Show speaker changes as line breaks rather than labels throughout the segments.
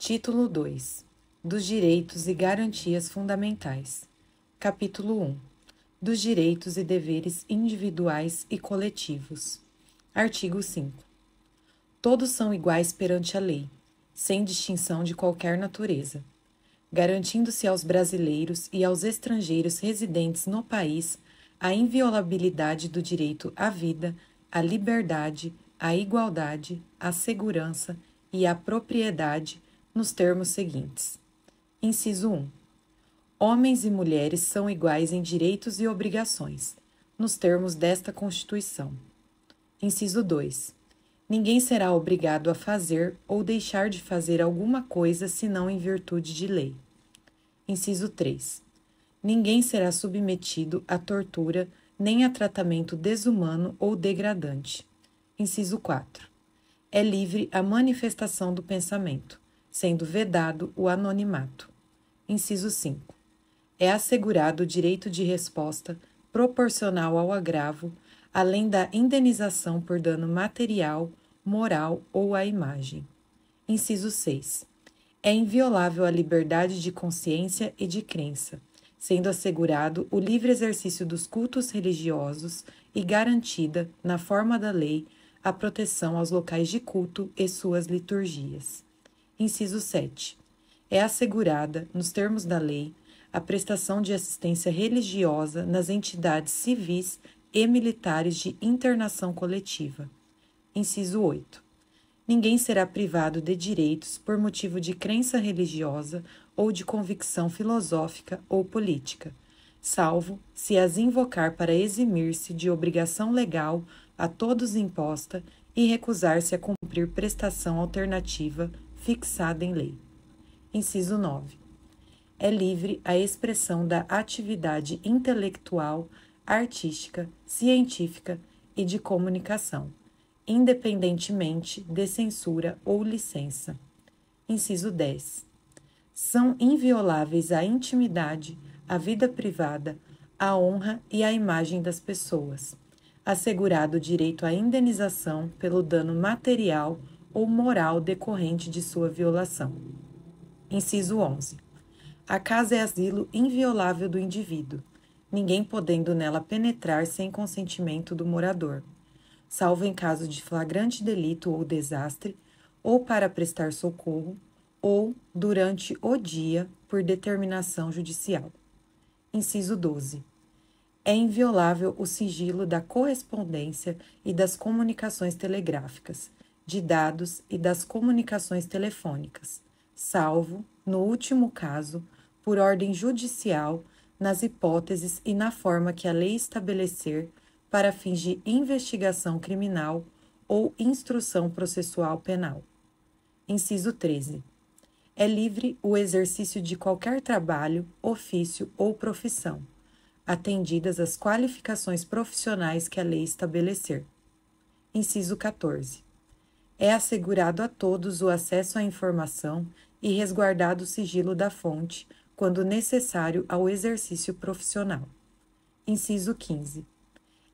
Título 2. Dos direitos e garantias fundamentais. Capítulo 1. Dos direitos e deveres individuais e coletivos. Artigo 5. Todos são iguais perante a lei, sem distinção de qualquer natureza, garantindo-se aos brasileiros e aos estrangeiros residentes no país a inviolabilidade do direito à vida, à liberdade, à igualdade, à segurança e à propriedade, nos termos seguintes. Inciso 1. Homens e mulheres são iguais em direitos e obrigações, nos termos desta Constituição. Inciso 2. Ninguém será obrigado a fazer ou deixar de fazer alguma coisa senão em virtude de lei. Inciso 3. Ninguém será submetido à tortura nem a tratamento desumano ou degradante. Inciso 4. É livre a manifestação do pensamento, sendo vedado o anonimato. Inciso 5. É assegurado o direito de resposta proporcional ao agravo, além da indenização por dano material, moral ou à imagem. Inciso 6. É inviolável a liberdade de consciência e de crença, sendo assegurado o livre exercício dos cultos religiosos e garantida, na forma da lei, a proteção aos locais de culto e suas liturgias. Inciso 7. É assegurada, nos termos da lei, a prestação de assistência religiosa nas entidades civis e militares de internação coletiva. Inciso 8. Ninguém será privado de direitos por motivo de crença religiosa ou de convicção filosófica ou política, salvo se as invocar para eximir-se de obrigação legal a todos imposta e recusar-se a cumprir prestação alternativa fixada em lei. Inciso 9. É livre a expressão da atividade intelectual, artística, científica e de comunicação, independentemente de censura ou licença. Inciso 10. São invioláveis a intimidade, a vida privada, a honra e a imagem das pessoas, assegurado o direito à indenização pelo dano material ou moral decorrente de sua violação. Inciso 11. A casa é asilo inviolável do indivíduo, ninguém podendo nela penetrar sem consentimento do morador, salvo em caso de flagrante delito ou desastre, ou para prestar socorro, ou durante o dia por determinação judicial. Inciso 12. É inviolável o sigilo da correspondência e das comunicações telegráficas, de dados e das comunicações telefônicas, salvo, no último caso, por ordem judicial, nas hipóteses e na forma que a lei estabelecer para fins de investigação criminal ou instrução processual penal. Inciso 13. É livre o exercício de qualquer trabalho, ofício ou profissão, atendidas as qualificações profissionais que a lei estabelecer. Inciso 14. É assegurado a todos o acesso à informação e resguardado o sigilo da fonte, quando necessário ao exercício profissional. Inciso 15.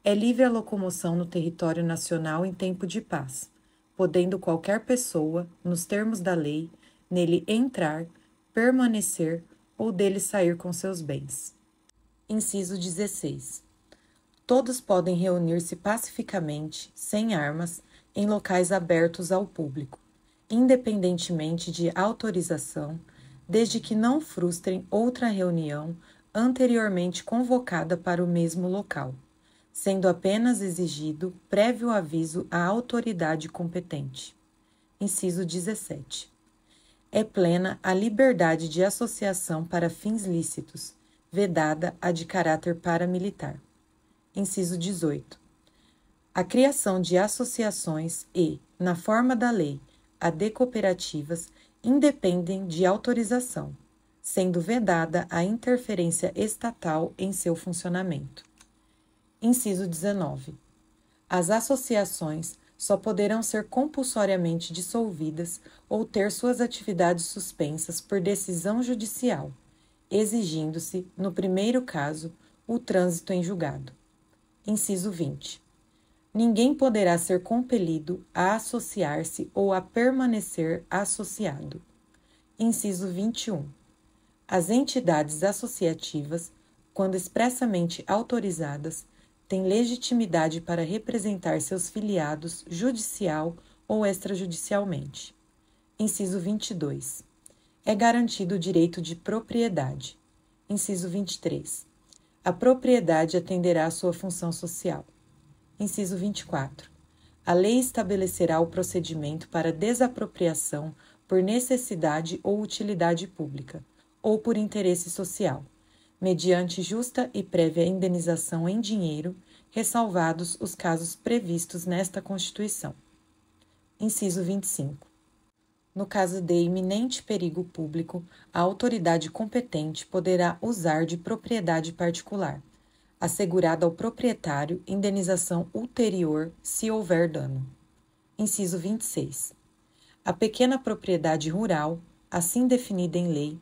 É livre a locomoção no território nacional em tempo de paz, podendo qualquer pessoa, nos termos da lei, nele entrar, permanecer ou dele sair com seus bens. Inciso 16. Todos podem reunir-se pacificamente, sem armas, em locais abertos ao público, independentemente de autorização, desde que não frustrem outra reunião anteriormente convocada para o mesmo local, sendo apenas exigido prévio aviso à autoridade competente. Inciso 17. É plena a liberdade de associação para fins lícitos, vedada a de caráter paramilitar. Inciso 18. A criação de associações e, na forma da lei, a de cooperativas independem de autorização, sendo vedada a interferência estatal em seu funcionamento. Inciso 19. As associações só poderão ser compulsoriamente dissolvidas ou ter suas atividades suspensas por decisão judicial, exigindo-se, no primeiro caso, o trânsito em julgado. Inciso 20. Ninguém poderá ser compelido a associar-se ou a permanecer associado. Inciso 21. As entidades associativas, quando expressamente autorizadas, têm legitimidade para representar seus filiados judicial ou extrajudicialmente. Inciso 22. É garantido o direito de propriedade. Inciso 23. A propriedade atenderá à sua função social. Inciso 24. A lei estabelecerá o procedimento para desapropriação por necessidade ou utilidade pública, ou por interesse social, mediante justa e prévia indenização em dinheiro, ressalvados os casos previstos nesta Constituição. Inciso 25. No caso de iminente perigo público, a autoridade competente poderá usar de propriedade particular, assegurada ao proprietário indenização ulterior se houver dano. Inciso 26. A pequena propriedade rural, assim definida em lei,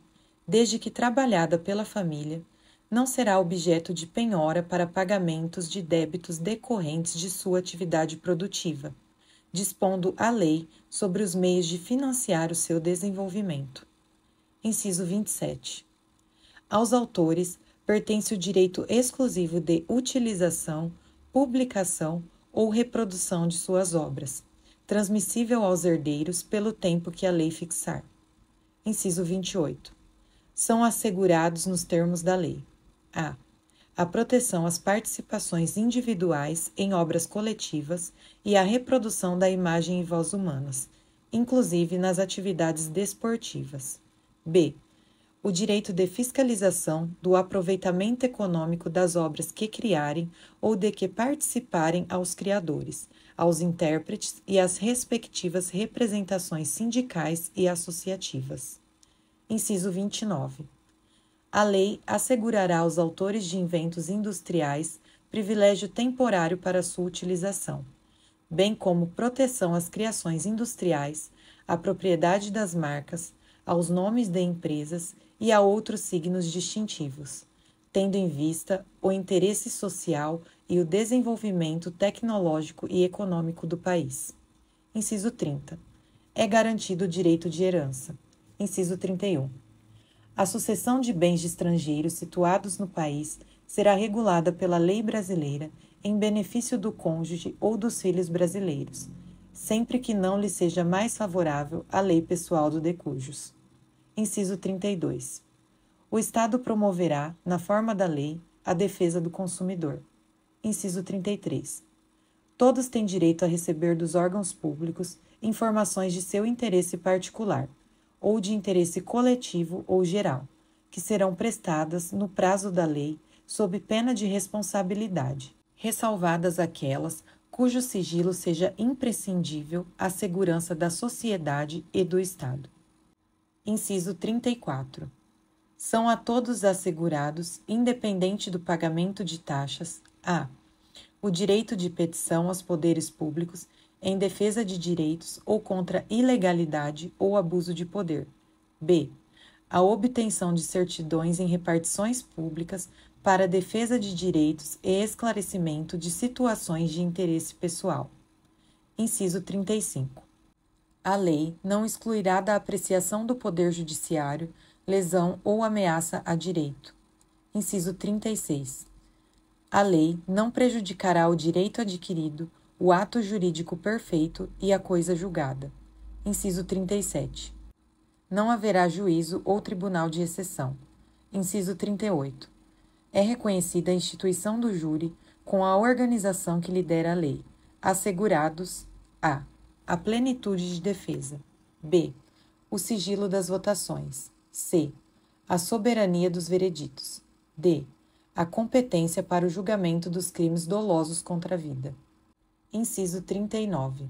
desde que trabalhada pela família, não será objeto de penhora para pagamentos de débitos decorrentes de sua atividade produtiva, dispondo a lei sobre os meios de financiar o seu desenvolvimento. Inciso 27. Aos autores pertence o direito exclusivo de utilização, publicação ou reprodução de suas obras, transmissível aos herdeiros pelo tempo que a lei fixar. Inciso 28. São assegurados nos termos da lei: a. A proteção às participações individuais em obras coletivas e a reprodução da imagem e voz humanas, inclusive nas atividades desportivas. B. O direito de fiscalização do aproveitamento econômico das obras que criarem ou de que participarem aos criadores, aos intérpretes e às respectivas representações sindicais e associativas. Inciso 29. A lei assegurará aos autores de inventos industriais privilégio temporário para sua utilização, bem como proteção às criações industriais, à propriedade das marcas, aos nomes de empresas e a outros signos distintivos, tendo em vista o interesse social e o desenvolvimento tecnológico e econômico do país. Inciso 30. É garantido o direito de herança. Inciso 31. A sucessão de bens de estrangeiros situados no país será regulada pela lei brasileira em benefício do cônjuge ou dos filhos brasileiros, sempre que não lhe seja mais favorável a lei pessoal do decujus. Inciso 32. O Estado promoverá, na forma da lei, a defesa do consumidor. Inciso 33. Todos têm direito a receber dos órgãos públicos informações de seu interesse particular, ou de interesse coletivo ou geral, que serão prestadas no prazo da lei sob pena de responsabilidade, ressalvadas aquelas cujo sigilo seja imprescindível à segurança da sociedade e do Estado. Inciso 34. São a todos assegurados, independente do pagamento de taxas, a. O direito de petição aos poderes públicos em defesa de direitos ou contra ilegalidade ou abuso de poder. B. A obtenção de certidões em repartições públicas para a defesa de direitos e esclarecimento de situações de interesse pessoal. Inciso 35. A lei não excluirá da apreciação do Poder Judiciário lesão ou ameaça a direito. Inciso 36. A lei não prejudicará o direito adquirido, o ato jurídico perfeito e a coisa julgada. Inciso 37. Não haverá juízo ou tribunal de exceção. Inciso 38. É reconhecida a instituição do júri com a organização que lhe der a lei, assegurados a. A plenitude de defesa. B. O sigilo das votações. C. A soberania dos vereditos. D. A competência para o julgamento dos crimes dolosos contra a vida. Inciso 39.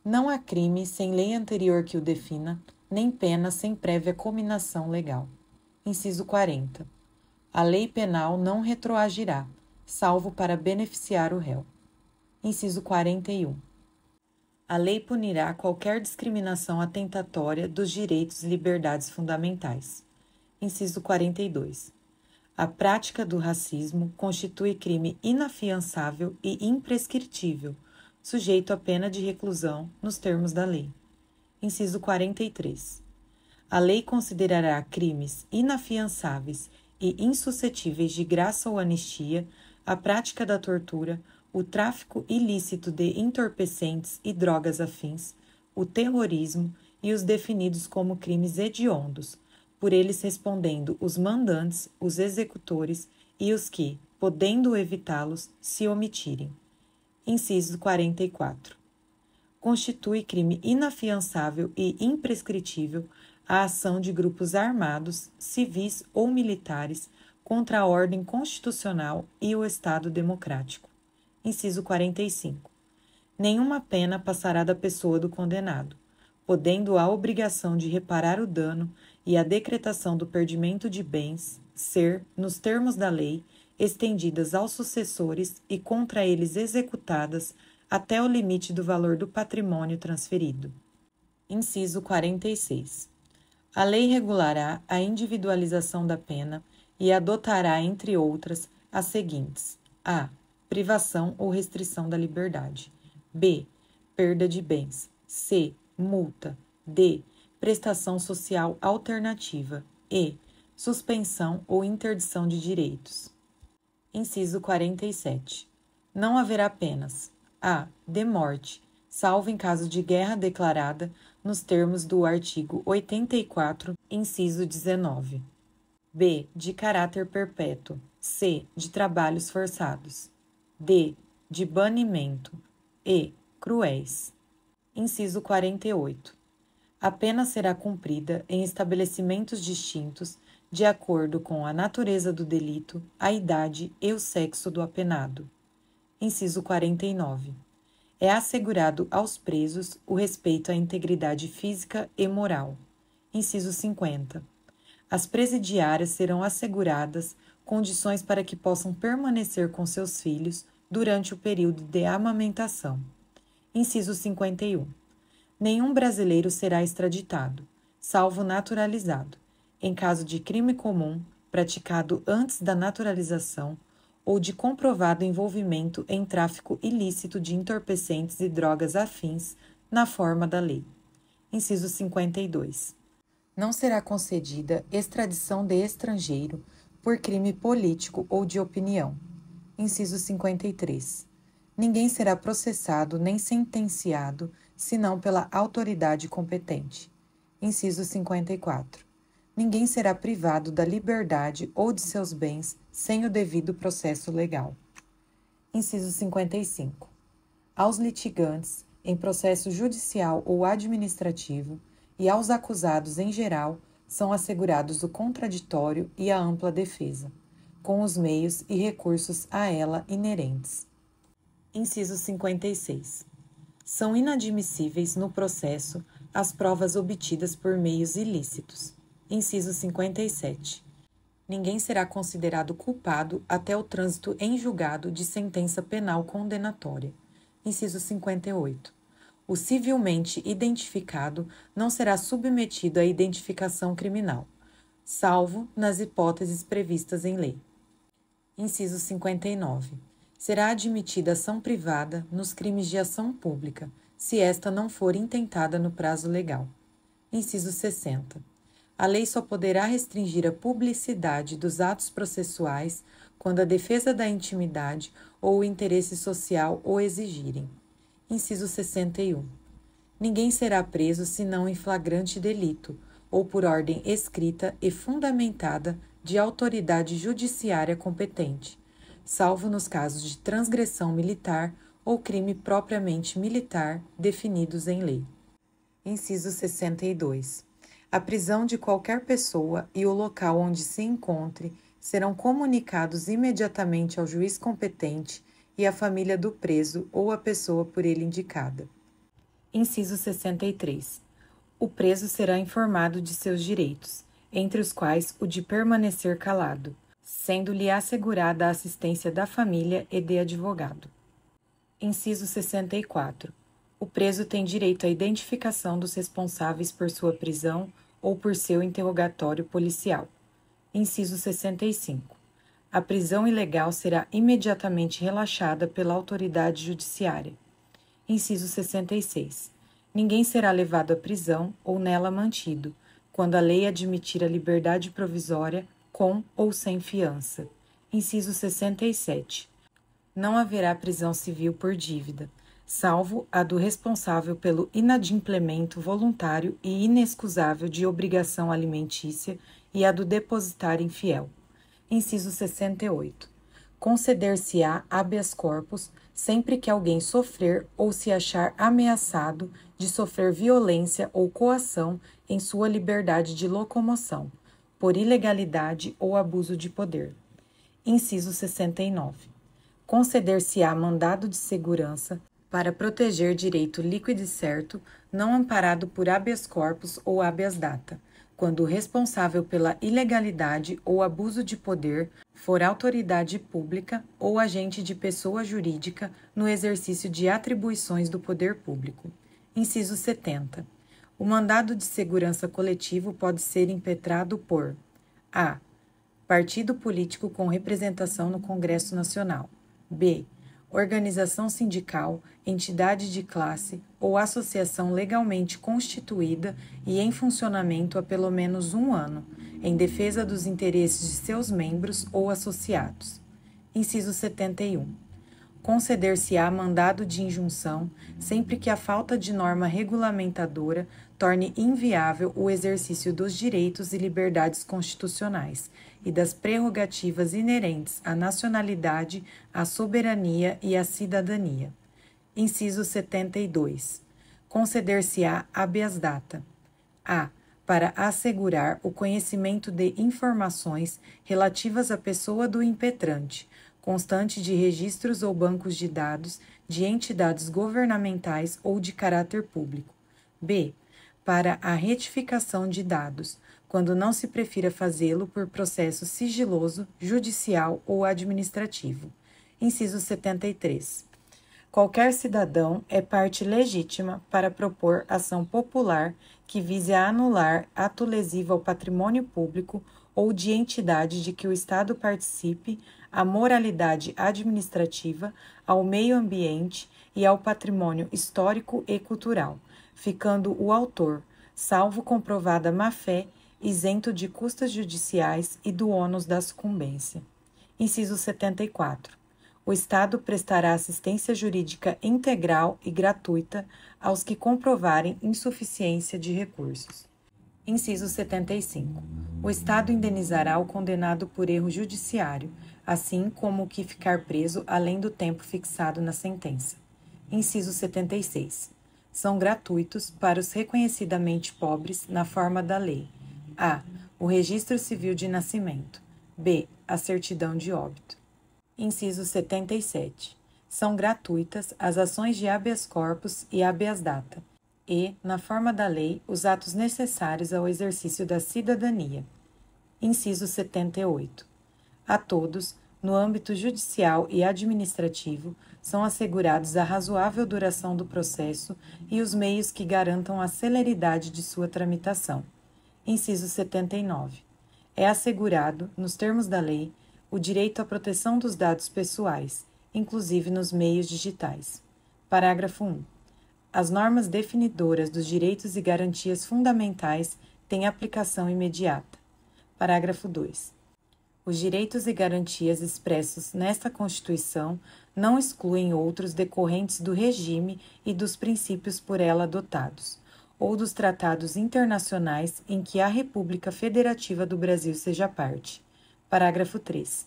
Não há crime sem lei anterior que o defina, nem pena sem prévia cominação legal. Inciso 40. A lei penal não retroagirá, salvo para beneficiar o réu. Inciso 41. A lei punirá qualquer discriminação atentatória dos direitos e liberdades fundamentais. Inciso 42. A prática do racismo constitui crime inafiançável e imprescritível, sujeito à pena de reclusão nos termos da lei. Inciso 43. A lei considerará crimes inafiançáveis e insuscetíveis de graça ou anistia a prática da tortura, o tráfico ilícito de entorpecentes e drogas afins, o terrorismo e os definidos como crimes hediondos, por eles respondendo os mandantes, os executores e os que, podendo evitá-los, se omitirem. Inciso 44. Constitui crime inafiançável e imprescritível a ação de grupos armados, civis ou militares contra a ordem constitucional e o Estado democrático. Inciso 45. Nenhuma pena passará da pessoa do condenado, podendo a obrigação de reparar o dano e a decretação do perdimento de bens ser, nos termos da lei, estendidas aos sucessores e contra eles executadas até o limite do valor do patrimônio transferido. Inciso 46. A lei regulará a individualização da pena e adotará, entre outras, as seguintes: a. Privação ou restrição da liberdade. B. Perda de bens. C. Multa. D. Prestação social alternativa. E. Suspensão ou interdição de direitos. Inciso 47. Não haverá penas: a. De morte, salvo em caso de guerra declarada nos termos do artigo 84, inciso 19. B. De caráter perpétuo. C. De trabalhos forçados. D. De banimento. E. Cruéis. Inciso 48. A pena será cumprida em estabelecimentos distintos de acordo com a natureza do delito, a idade e o sexo do apenado. Inciso 49. É assegurado aos presos o respeito à integridade física e moral. Inciso 50. As presidiárias serão asseguradas condições para que possam permanecer com seus filhos durante o período de amamentação. Inciso 51. Nenhum brasileiro será extraditado, salvo naturalizado, em caso de crime comum praticado antes da naturalização ou de comprovado envolvimento em tráfico ilícito de entorpecentes e drogas afins na forma da lei. Inciso 52. Não será concedida extradição de estrangeiro por crime político ou de opinião. Inciso 53. Ninguém será processado nem sentenciado senão pela autoridade competente. Inciso 54. Ninguém será privado da liberdade ou de seus bens sem o devido processo legal. Inciso 55. Aos litigantes, em processo judicial ou administrativo, e aos acusados em geral, são assegurados o contraditório e a ampla defesa, com os meios e recursos a ela inerentes. Inciso 56. São inadmissíveis no processo as provas obtidas por meios ilícitos. Inciso 57. Ninguém será considerado culpado até o trânsito em julgado de sentença penal condenatória. Inciso 58. O civilmente identificado não será submetido à identificação criminal, salvo nas hipóteses previstas em lei. Inciso 59. Será admitida ação privada nos crimes de ação pública, se esta não for intentada no prazo legal. Inciso 60. A lei só poderá restringir a publicidade dos atos processuais quando a defesa da intimidade ou o interesse social o exigirem. Inciso 61. Ninguém será preso senão em flagrante delito ou por ordem escrita e fundamentada de autoridade judiciária competente, salvo nos casos de transgressão militar ou crime propriamente militar definidos em lei. Inciso 62. A prisão de qualquer pessoa e o local onde se encontre serão comunicados imediatamente ao juiz competente e à família do preso ou à pessoa por ele indicada. Inciso 63. O preso será informado de seus direitos, entre os quais o de permanecer calado, sendo-lhe assegurada a assistência da família e de advogado. Inciso 64. O preso tem direito à identificação dos responsáveis por sua prisão ou por seu interrogatório policial. Inciso 65. A prisão ilegal será imediatamente relaxada pela autoridade judiciária. Inciso 66. Ninguém será levado à prisão ou nela mantido, quando a lei admitir a liberdade provisória com ou sem fiança. Inciso 67. Não haverá prisão civil por dívida, salvo a do responsável pelo inadimplemento voluntário e inexcusável de obrigação alimentícia e a do depositário infiel. Inciso 68. Conceder-se-á habeas corpus sempre que alguém sofrer ou se achar ameaçado de sofrer violência ou coação em sua liberdade de locomoção, por ilegalidade ou abuso de poder. Inciso 69. Conceder-se-á mandado de segurança para proteger direito líquido e certo, não amparado por habeas corpus ou habeas data, quando o responsável pela ilegalidade ou abuso de poder for autoridade pública ou agente de pessoa jurídica no exercício de atribuições do poder público. Inciso 70. O mandado de segurança coletivo pode ser impetrado por a. Partido político com representação no Congresso Nacional. B. Organização sindical, entidade de classe ou associação legalmente constituída e em funcionamento há pelo menos 1 ano, em defesa dos interesses de seus membros ou associados. Inciso 71. Conceder-se-á mandado de injunção sempre que a falta de norma regulamentadora torne inviável o exercício dos direitos e liberdades constitucionais e das prerrogativas inerentes à nacionalidade, à soberania e à cidadania. Inciso 72. Conceder-se-á habeas data. A. Para assegurar o conhecimento de informações relativas à pessoa do impetrante, constante de registros ou bancos de dados de entidades governamentais ou de caráter público. B. Para a retificação de dados, quando não se prefira fazê-lo por processo sigiloso, judicial ou administrativo. Inciso 73. Qualquer cidadão é parte legítima para propor ação popular que vise a anular ato lesivo ao patrimônio público ou de entidade de que o Estado participe, à moralidade administrativa, ao meio ambiente e ao patrimônio histórico e cultural, ficando o autor, salvo comprovada má-fé, isento de custas judiciais e do ônus da sucumbência. Inciso 74. O Estado prestará assistência jurídica integral e gratuita aos que comprovarem insuficiência de recursos. Inciso 75. O Estado indenizará o condenado por erro judiciário, assim como o que ficar preso além do tempo fixado na sentença. Inciso 76. São gratuitos para os reconhecidamente pobres na forma da lei: a. O registro civil de nascimento. b. A certidão de óbito. Inciso 77. São gratuitas as ações de habeas corpus e habeas data, e, na forma da lei, os atos necessários ao exercício da cidadania. Inciso 78. A todos, no âmbito judicial e administrativo, são assegurados a razoável duração do processo e os meios que garantam a celeridade de sua tramitação. Inciso 79. É assegurado, nos termos da lei, o direito à proteção dos dados pessoais, inclusive nos meios digitais. Parágrafo 1. As normas definidoras dos direitos e garantias fundamentais têm aplicação imediata. Parágrafo 2. Os direitos e garantias expressos nesta Constituição não excluem outros decorrentes do regime e dos princípios por ela adotados, ou dos tratados internacionais em que a República Federativa do Brasil seja parte. Parágrafo 3.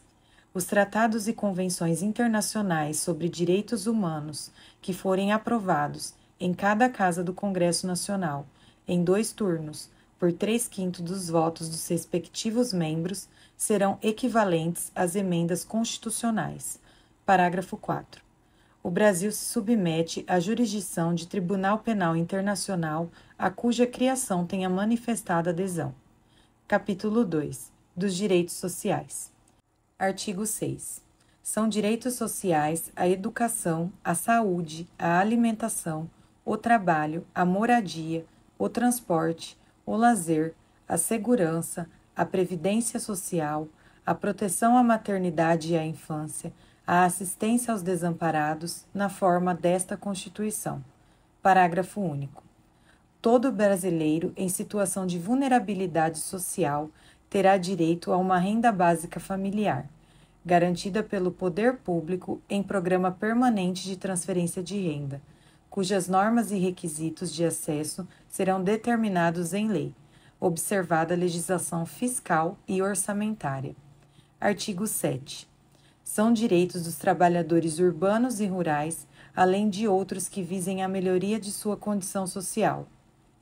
Os tratados e convenções internacionais sobre direitos humanos que forem aprovados em cada casa do Congresso Nacional, em 2 turnos, por 3/5 dos votos dos respectivos membros, serão equivalentes às emendas constitucionais. Parágrafo 4. O Brasil se submete à jurisdição de Tribunal Penal Internacional, a cuja criação tenha manifestado adesão. Capítulo 2. Dos direitos sociais. Artigo 6. São direitos sociais a educação, a saúde, a alimentação, o trabalho, a moradia, o transporte, o lazer, a segurança, a previdência social, a proteção à maternidade e à infância, a assistência aos desamparados, na forma desta Constituição. Parágrafo único. todo brasileiro em situação de vulnerabilidade social terá direito a uma renda básica familiar, garantida pelo poder público em programa permanente de transferência de renda, cujas normas e requisitos de acesso serão determinados em lei, observada a legislação fiscal e orçamentária. Artigo 7. São direitos dos trabalhadores urbanos e rurais, além de outros que visem a melhoria de sua condição social.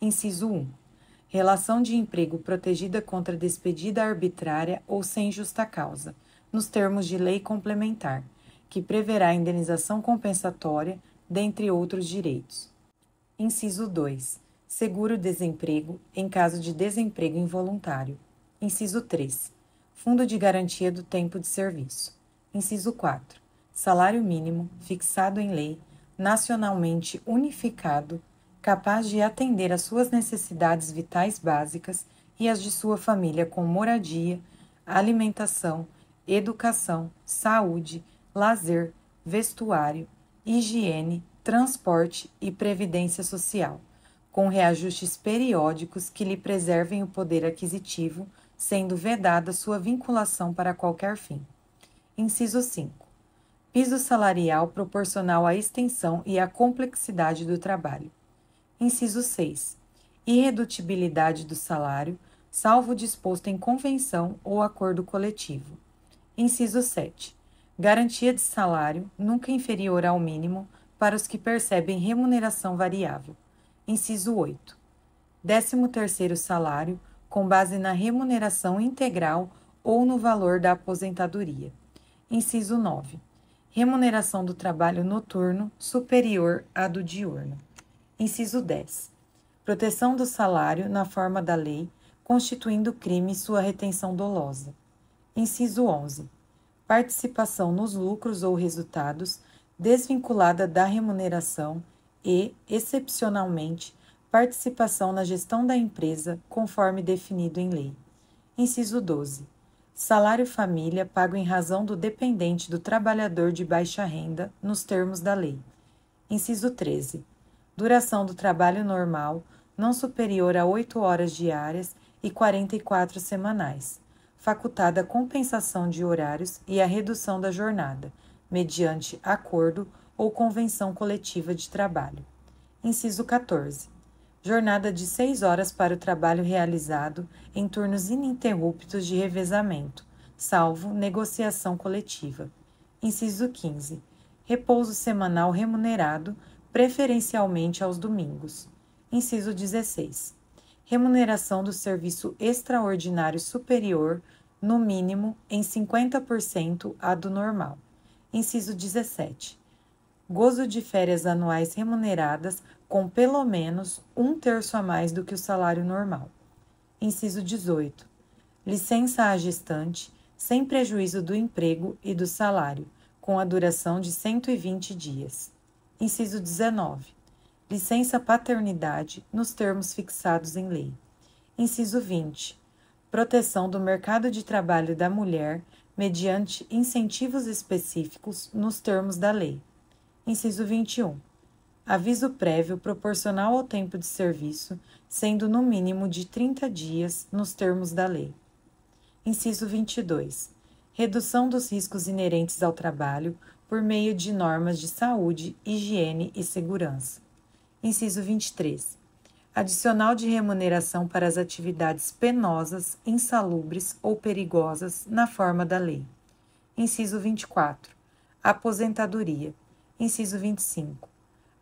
Inciso 1. Relação de emprego protegida contra despedida arbitrária ou sem justa causa, nos termos de lei complementar, que preverá indenização compensatória, dentre outros direitos. Inciso 2. Seguro-desemprego em caso de desemprego involuntário. Inciso 3. Fundo de garantia do tempo de serviço. Inciso 4. Salário mínimo, fixado em lei, nacionalmente unificado, capaz de atender às suas necessidades vitais básicas e as de sua família com moradia, alimentação, educação, saúde, lazer, vestuário, higiene, transporte e previdência social, com reajustes periódicos que lhe preservem o poder aquisitivo, sendo vedada sua vinculação para qualquer fim. Inciso 5. Piso salarial proporcional à extensão e à complexidade do trabalho. Inciso 6. Irredutibilidade do salário, salvo o disposto em convenção ou acordo coletivo. Inciso 7. Garantia de salário nunca inferior ao mínimo para os que percebem remuneração variável. Inciso 8. 13º salário com base na remuneração integral ou no valor da aposentadoria. Inciso 9. Remuneração do trabalho noturno superior à do diurno. Inciso 10. Proteção do salário na forma da lei, constituindo crime sua retenção dolosa. Inciso 11. Participação nos lucros ou resultados, desvinculada da remuneração e, excepcionalmente, participação na gestão da empresa, conforme definido em lei. Inciso 12. Salário família pago em razão do dependente do trabalhador de baixa renda, nos termos da lei. Inciso 13. Duração do trabalho normal, não superior a 8 horas diárias e 44 semanais, facultada a compensação de horários e a redução da jornada, mediante acordo ou convenção coletiva de trabalho. Inciso 14. Jornada de 6 horas para o trabalho realizado em turnos ininterruptos de revezamento, salvo negociação coletiva. Inciso 15. Repouso semanal remunerado, preferencialmente aos domingos. Inciso 16. Remuneração do serviço extraordinário superior, no mínimo, em 50% à do normal. Inciso 17. Gozo de férias anuais remuneradas com pelo menos 1/3 a mais do que o salário normal. Inciso 18. Licença à gestante, sem prejuízo do emprego e do salário, com a duração de 120 dias. Inciso 19. Licença paternidade, nos termos fixados em lei. Inciso 20. Proteção do mercado de trabalho da mulher, mediante incentivos específicos, nos termos da lei. Inciso 21. Aviso prévio proporcional ao tempo de serviço, sendo no mínimo de 30 dias, nos termos da lei. Inciso 22. Redução dos riscos inerentes ao trabalho por meio de normas de saúde, higiene e segurança. Inciso 23. Adicional de remuneração para as atividades penosas, insalubres ou perigosas, na forma da lei. Inciso 24. Aposentadoria. Inciso 25.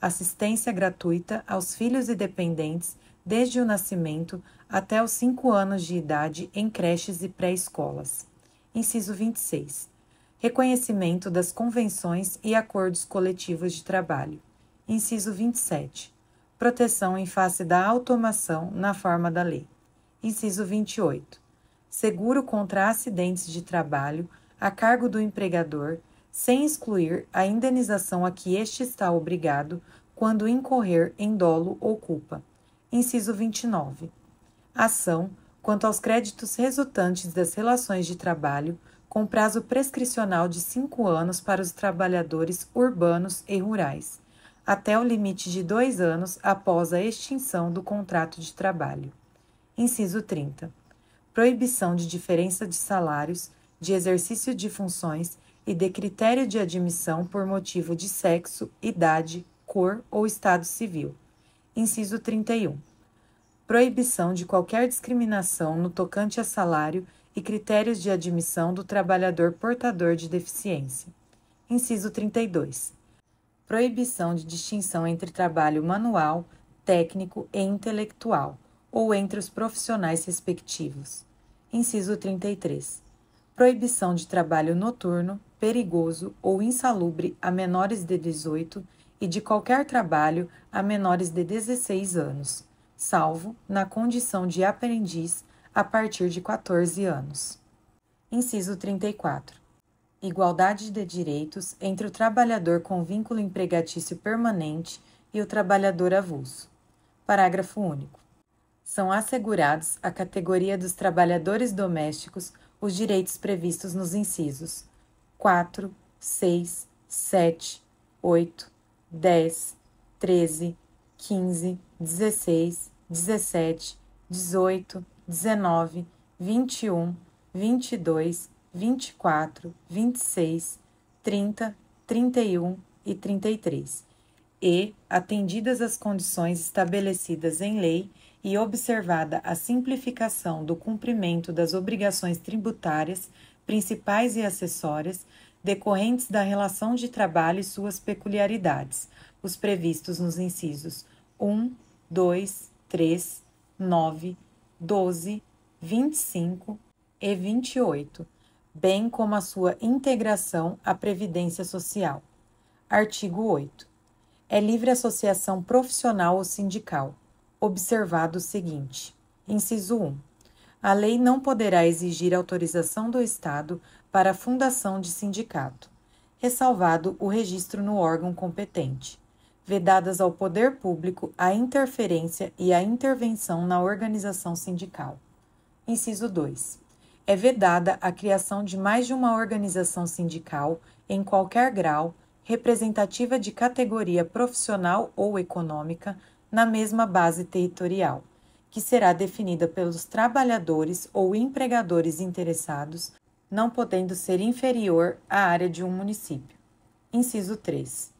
Assistência gratuita aos filhos e dependentes desde o nascimento até os 5 anos de idade em creches e pré-escolas. Inciso 26. Reconhecimento das convenções e acordos coletivos de trabalho. Inciso 27. Proteção em face da automação na forma da lei. Inciso 28. Seguro contra acidentes de trabalho a cargo do empregador, sem excluir a indenização a que este está obrigado quando incorrer em dolo ou culpa. Inciso 29. Ação quanto aos créditos resultantes das relações de trabalho, com prazo prescricional de 5 anos para os trabalhadores urbanos e rurais, até o limite de 2 anos após a extinção do contrato de trabalho. Inciso 30. Proibição de diferença de salários, de exercício de funções e de critério de admissão por motivo de sexo, idade, cor ou estado civil. Inciso 31. Proibição de qualquer discriminação no tocante a salário e critérios de admissão do trabalhador portador de deficiência. Inciso 32. Proibição de distinção entre trabalho manual, técnico e intelectual, ou entre os profissionais respectivos. Inciso 33. Proibição de trabalho noturno, perigoso ou insalubre a menores de 18 e de qualquer trabalho a menores de 16 anos, salvo na condição de aprendiz a partir de 14 anos. Inciso 34. Igualdade de direitos entre o trabalhador com vínculo empregatício permanente e o trabalhador avulso. Parágrafo único. São assegurados à categoria dos trabalhadores domésticos os direitos previstos nos incisos 4, 6, 7, 8, 10, 13, 15, 16, 17, 18, 19, 21, 22, 24, 26, 30, 31 e 33, e, atendidas as condições estabelecidas em lei e observada a simplificação do cumprimento das obrigações tributárias, principais e acessórias, decorrentes da relação de trabalho e suas peculiaridades, os previstos nos incisos 1, 2, 3, 9, 12, 25 e 28, bem como a sua integração à Previdência Social. Artigo 8. É livre associação profissional ou sindical, observado o seguinte. Inciso 1. A lei não poderá exigir autorização do Estado para a fundação de sindicato, ressalvado o registro no órgão competente, vedadas ao poder público a interferência e a intervenção na organização sindical. Inciso 2. É vedada a criação de mais de uma organização sindical, em qualquer grau, representativa de categoria profissional ou econômica, na mesma base territorial, que será definida pelos trabalhadores ou empregadores interessados, não podendo ser inferior à área de um município. Inciso 3.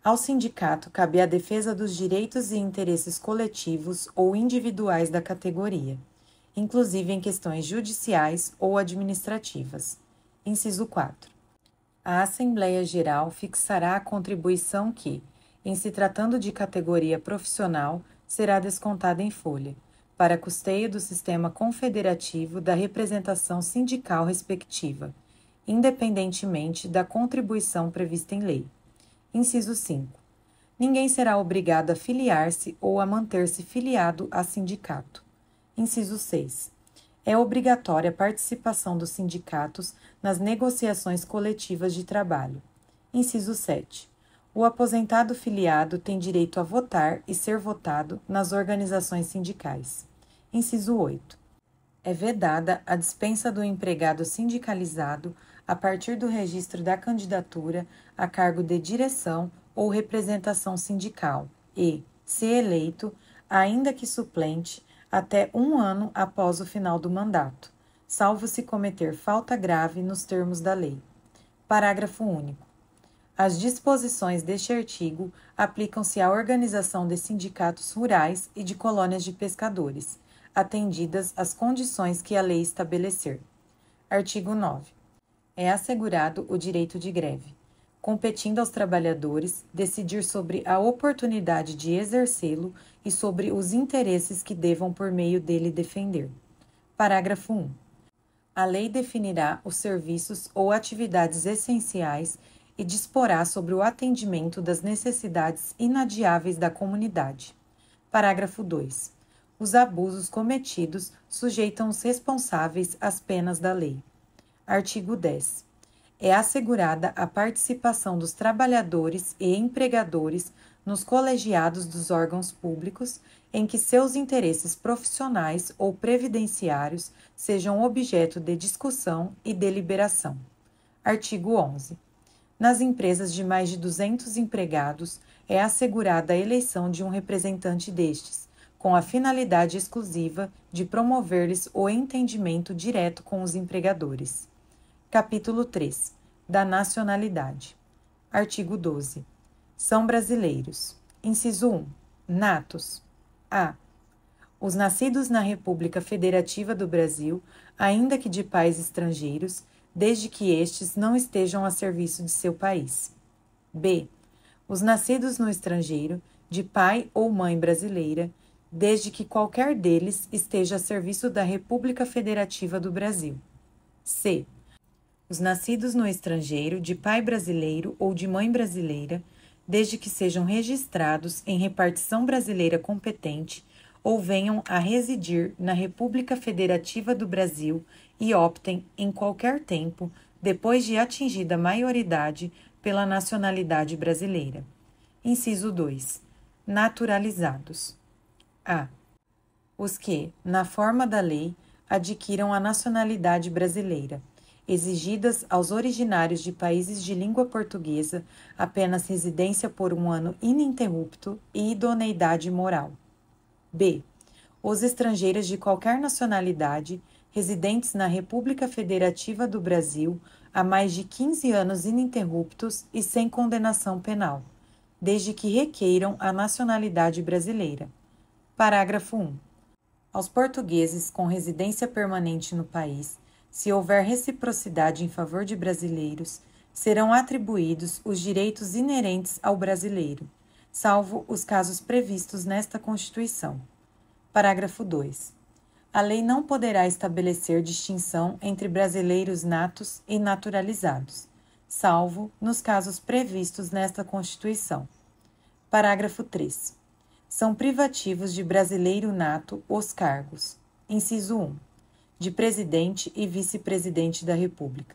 Ao sindicato cabe a defesa dos direitos e interesses coletivos ou individuais da categoria, inclusive em questões judiciais ou administrativas. Inciso 4. A Assembleia Geral fixará a contribuição que, em se tratando de categoria profissional, será descontada em folha, para custeio do sistema confederativo da representação sindical respectiva, independentemente da contribuição prevista em lei. Inciso 5. Ninguém será obrigado a filiar-se ou a manter-se filiado a sindicato. Inciso 6. É obrigatória a participação dos sindicatos nas negociações coletivas de trabalho. Inciso 7. O aposentado filiado tem direito a votar e ser votado nas organizações sindicais. Inciso 8. É vedada a dispensa do empregado sindicalizado a partir do registro da candidatura a cargo de direção ou representação sindical e, se eleito, ainda que suplente, até 1 ano após o final do mandato, salvo se cometer falta grave nos termos da lei. Parágrafo único. As disposições deste artigo aplicam-se à organização de sindicatos rurais e de colônias de pescadores, atendidas as condições que a lei estabelecer. Artigo 9. É assegurado o direito de greve, competindo aos trabalhadores decidir sobre a oportunidade de exercê-lo e sobre os interesses que devam por meio dele defender. Parágrafo 1. A lei definirá os serviços ou atividades essenciais e disporá sobre o atendimento das necessidades inadiáveis da comunidade. Parágrafo 2. Os abusos cometidos sujeitam os responsáveis às penas da lei. Artigo 10. É assegurada a participação dos trabalhadores e empregadores nos colegiados dos órgãos públicos em que seus interesses profissionais ou previdenciários sejam objeto de discussão e deliberação. Artigo 11. Nas empresas de mais de 200 empregados, é assegurada a eleição de um representante destes, com a finalidade exclusiva de promover-lhes o entendimento direto com os empregadores. Capítulo 3. Da nacionalidade. Artigo 12. São brasileiros. Inciso 1. Natos. A. Os nascidos na República Federativa do Brasil, ainda que de pais estrangeiros, desde que estes não estejam a serviço de seu país. B. Os nascidos no estrangeiro, de pai ou mãe brasileira, desde que qualquer deles esteja a serviço da República Federativa do Brasil. C. Os nascidos no estrangeiro, de pai brasileiro ou de mãe brasileira, desde que sejam registrados em repartição brasileira competente ou venham a residir na República Federativa do Brasil e optem, em qualquer tempo, depois de atingida a maioridade, pela nacionalidade brasileira. Inciso 2. Naturalizados. A. Os que, na forma da lei, adquiram a nacionalidade brasileira, exigidas aos originários de países de língua portuguesa apenas residência por um ano ininterrupto e idoneidade moral. B. Os estrangeiros de qualquer nacionalidade, residentes na República Federativa do Brasil há mais de 15 anos ininterruptos e sem condenação penal, desde que requeiram a nacionalidade brasileira. Parágrafo 1. Aos portugueses com residência permanente no país, se houver reciprocidade em favor de brasileiros, serão atribuídos os direitos inerentes ao brasileiro, salvo os casos previstos nesta Constituição. Parágrafo 2. A lei não poderá estabelecer distinção entre brasileiros natos e naturalizados, salvo nos casos previstos nesta Constituição. Parágrafo 3. São privativos de brasileiro nato os cargos. Inciso 1. De presidente e vice-presidente da República.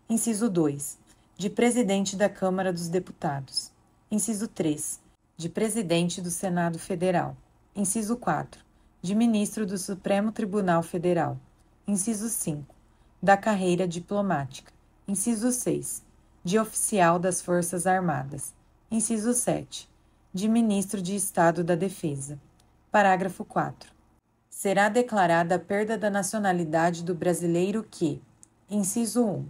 Inciso 2. De presidente da Câmara dos Deputados. Inciso 3. De presidente do Senado Federal. Inciso 4. De ministro do Supremo Tribunal Federal. Inciso 5. Da carreira diplomática. Inciso 6. De oficial das Forças Armadas. Inciso 7. De ministro de Estado da Defesa. Parágrafo 4. Será declarada a perda da nacionalidade do brasileiro que, inciso 1,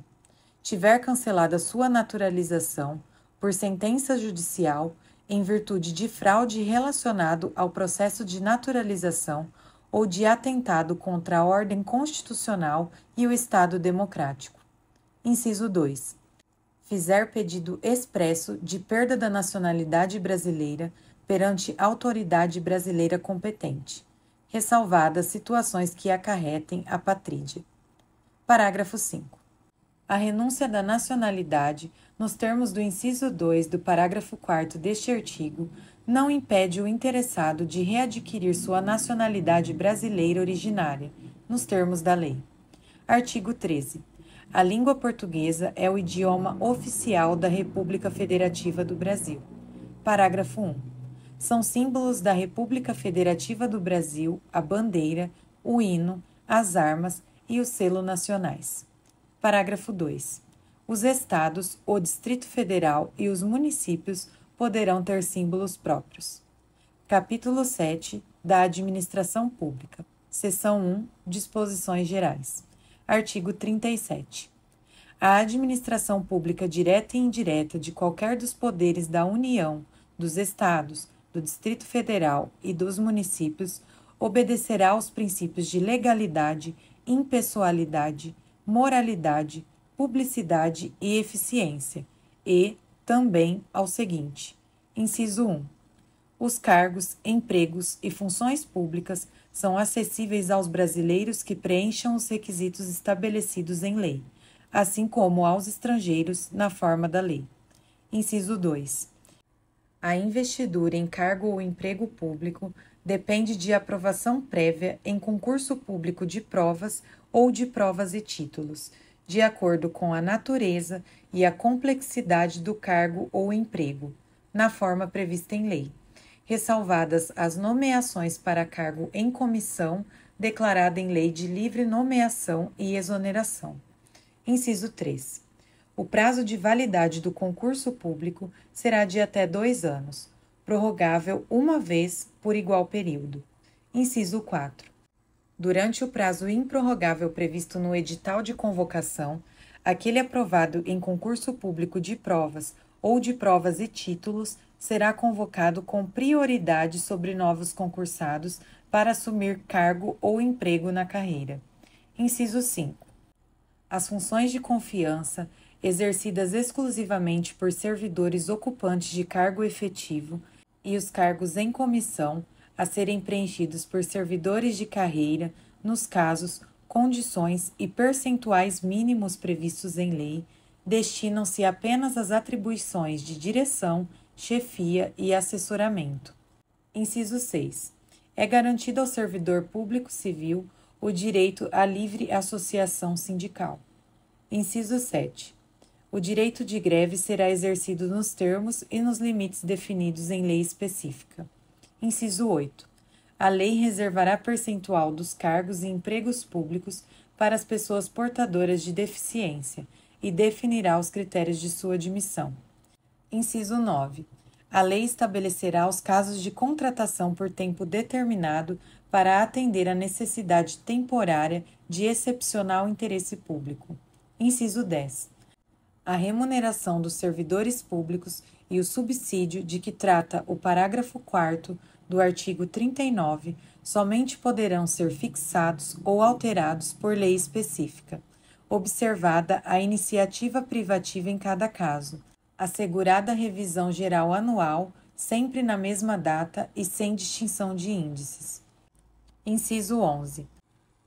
tiver cancelada sua naturalização por sentença judicial em virtude de fraude relacionado ao processo de naturalização ou de atentado contra a ordem constitucional e o Estado democrático. Inciso 2. Fizer pedido expresso de perda da nacionalidade brasileira perante autoridade brasileira competente, ressalvadas situações que acarretem a patrídia. Parágrafo 5. A renúncia da nacionalidade, nos termos do inciso 2 do parágrafo 4º deste artigo, não impede o interessado de readquirir sua nacionalidade brasileira originária, nos termos da lei. Artigo 13. A língua portuguesa é o idioma oficial da República Federativa do Brasil. Parágrafo 1. São símbolos da República Federativa do Brasil a bandeira, o hino, as armas e o selo nacionais. Parágrafo 2. Os estados, o Distrito Federal e os municípios poderão ter símbolos próprios. Capítulo 7 da Administração Pública. Seção 1. Disposições Gerais. Artigo 37. A administração pública direta e indireta de qualquer dos poderes da União, dos estados, do Distrito Federal e dos municípios obedecerá aos princípios de legalidade, impessoalidade, moralidade, publicidade e eficiência, e, também, ao seguinte. Inciso 1. Os cargos, empregos e funções públicas são acessíveis aos brasileiros que preencham os requisitos estabelecidos em lei, assim como aos estrangeiros na forma da lei. Inciso 2. A investidura em cargo ou emprego público depende de aprovação prévia em concurso público de provas ou de provas e títulos, de acordo com a natureza e a complexidade do cargo ou emprego, na forma prevista em lei, ressalvadas as nomeações para cargo em comissão declarada em lei de livre nomeação e exoneração. Inciso 3. O prazo de validade do concurso público será de até 2 anos, prorrogável uma vez por igual período. Inciso 4. Durante o prazo improrrogável previsto no edital de convocação, aquele aprovado em concurso público de provas ou de provas e títulos será convocado com prioridade sobre novos concursados para assumir cargo ou emprego na carreira. Inciso 5. As funções de confiança, exercidas exclusivamente por servidores ocupantes de cargo efetivo, e os cargos em comissão, a serem preenchidos por servidores de carreira, nos casos, condições e percentuais mínimos previstos em lei, destinam-se apenas às atribuições de direção, chefia e assessoramento. Inciso 6. É garantido ao servidor público civil o direito à livre associação sindical. Inciso 7. O direito de greve será exercido nos termos e nos limites definidos em lei específica. Inciso 8. A lei reservará percentual dos cargos e empregos públicos para as pessoas portadoras de deficiência e definirá os critérios de sua admissão. Inciso 9. A lei estabelecerá os casos de contratação por tempo determinado para atender à necessidade temporária de excepcional interesse público. Inciso 10. A remuneração dos servidores públicos e o subsídio de que trata o parágrafo 4º do artigo 39 somente poderão ser fixados ou alterados por lei específica, observada a iniciativa privativa em cada caso, assegurada a revisão geral anual, sempre na mesma data e sem distinção de índices. Inciso 11.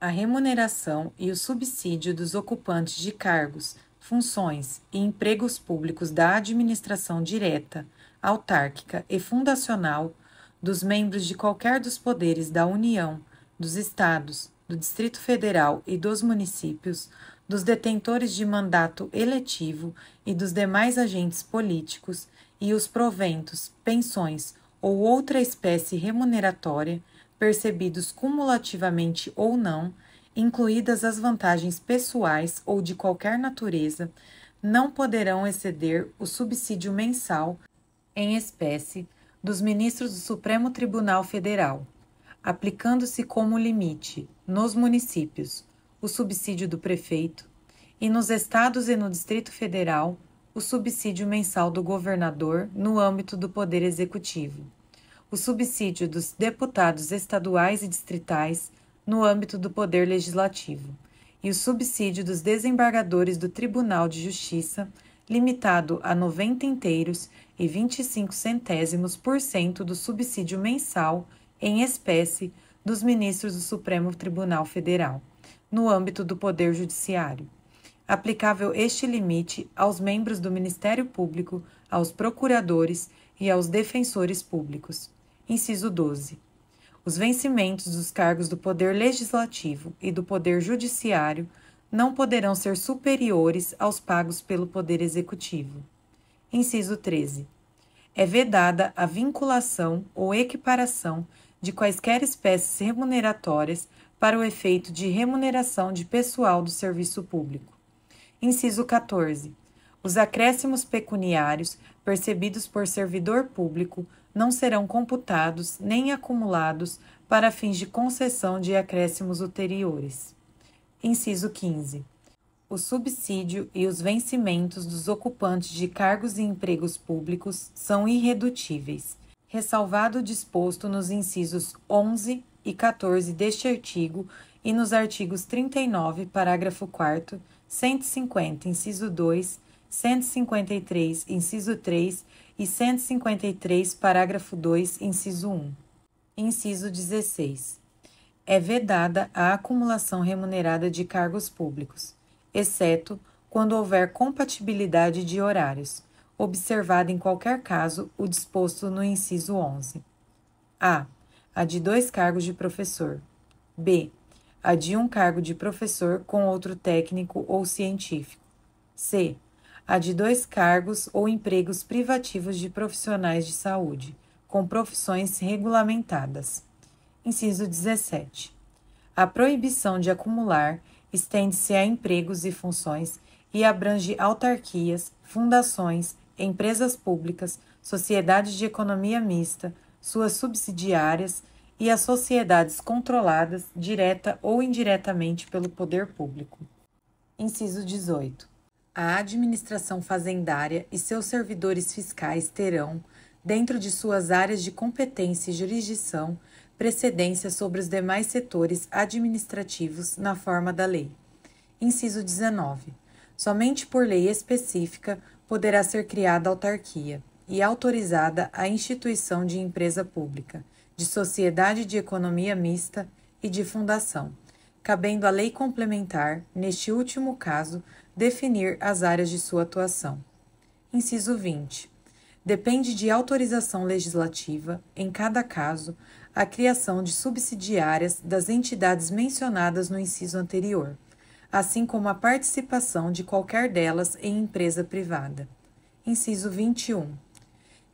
A remuneração e o subsídio dos ocupantes de cargos, funções e empregos públicos da administração direta, autárquica e fundacional, dos membros de qualquer dos poderes da União, dos Estados, do Distrito Federal e dos municípios, dos detentores de mandato eletivo e dos demais agentes políticos, e os proventos, pensões ou outra espécie remuneratória, percebidos cumulativamente ou não, incluídas as vantagens pessoais ou de qualquer natureza, não poderão exceder o subsídio mensal, em espécie, dos ministros do Supremo Tribunal Federal, aplicando-se como limite, nos municípios, o subsídio do prefeito, e nos estados e no Distrito Federal, o subsídio mensal do governador no âmbito do Poder Executivo, o subsídio dos deputados estaduais e distritais no âmbito do Poder Legislativo, e o subsídio dos desembargadores do Tribunal de Justiça, limitado a 90 inteiros e 25 centésimos por cento do subsídio mensal em espécie dos ministros do Supremo Tribunal Federal, no âmbito do Poder Judiciário. Aplicável este limite aos membros do Ministério Público, aos procuradores e aos defensores públicos. Inciso 12. Os vencimentos dos cargos do Poder Legislativo e do Poder Judiciário não poderão ser superiores aos pagos pelo Poder Executivo. Inciso 13. É vedada a vinculação ou equiparação de quaisquer espécies remuneratórias para o efeito de remuneração de pessoal do serviço público. Inciso 14. Os acréscimos pecuniários percebidos por servidor público não serão computados nem acumulados para fins de concessão de acréscimos ulteriores. Inciso 15. O subsídio e os vencimentos dos ocupantes de cargos e empregos públicos são irredutíveis, ressalvado o disposto nos incisos 11 e 14 deste artigo e nos artigos 39, parágrafo 4º, 150, inciso 2, 153, inciso 3 e 153, parágrafo 2, inciso 1. Inciso 16. É vedada a acumulação remunerada de cargos públicos, exceto quando houver compatibilidade de horários, observado em qualquer caso o disposto no inciso 11. A. A de 2 cargos de professor. B. A de 1 cargo de professor com outro técnico ou científico. C. A de 2 cargos ou empregos privativos de profissionais de saúde, com profissões regulamentadas. Inciso 17. A proibição de acumular estende-se a empregos e funções e abrange autarquias, fundações, empresas públicas, sociedades de economia mista, suas subsidiárias e as sociedades controladas, direta ou indiretamente, pelo poder público. Inciso 18. A administração fazendária e seus servidores fiscais terão, dentro de suas áreas de competência e jurisdição, precedência sobre os demais setores administrativos na forma da lei. Inciso 19. Somente por lei específica poderá ser criada autarquia e autorizada a instituição de empresa pública, de sociedade de economia mista e de fundação, cabendo à lei complementar, neste último caso, definir as áreas de sua atuação. Inciso 20. Depende de autorização legislativa, em cada caso, a criação de subsidiárias das entidades mencionadas no inciso anterior, assim como a participação de qualquer delas em empresa privada. Inciso 21.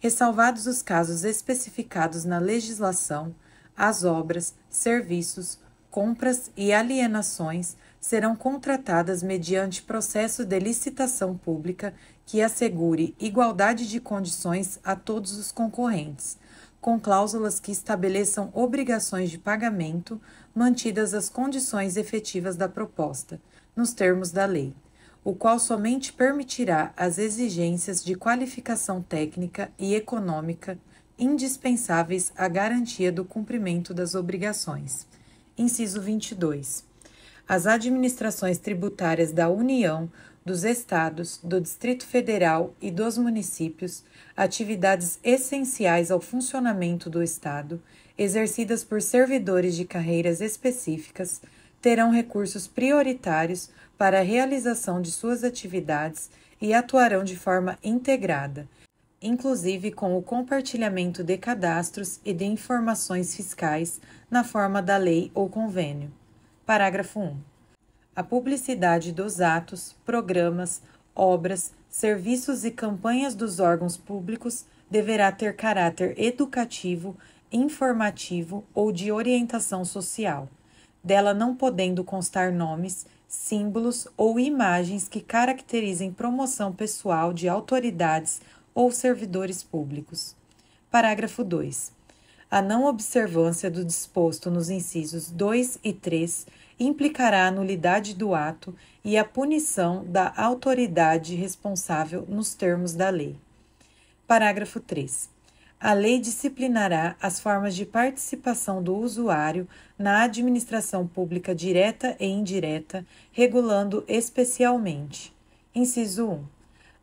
Ressalvados os casos especificados na legislação, as obras, serviços, compras e alienações serão contratadas mediante processo de licitação pública que assegure igualdade de condições a todos os concorrentes, com cláusulas que estabeleçam obrigações de pagamento, mantidas as condições efetivas da proposta, nos termos da lei, o qual somente permitirá as exigências de qualificação técnica e econômica indispensáveis à garantia do cumprimento das obrigações. Inciso 22. As administrações tributárias da União, dos Estados, do Distrito Federal e dos municípios, atividades essenciais ao funcionamento do Estado, exercidas por servidores de carreiras específicas, terão recursos prioritários para a realização de suas atividades e atuarão de forma integrada, inclusive com o compartilhamento de cadastros e de informações fiscais na forma da lei ou convênio. Parágrafo 1. A publicidade dos atos, programas, obras, serviços e campanhas dos órgãos públicos deverá ter caráter educativo, informativo ou de orientação social, dela não podendo constar nomes, símbolos ou imagens que caracterizem promoção pessoal de autoridades ou servidores públicos. Parágrafo 2. A não observância do disposto nos incisos 2 e 3 implicará a nulidade do ato e a punição da autoridade responsável nos termos da lei. Parágrafo 3. A lei disciplinará as formas de participação do usuário na administração pública direta e indireta, regulando especialmente: inciso 1.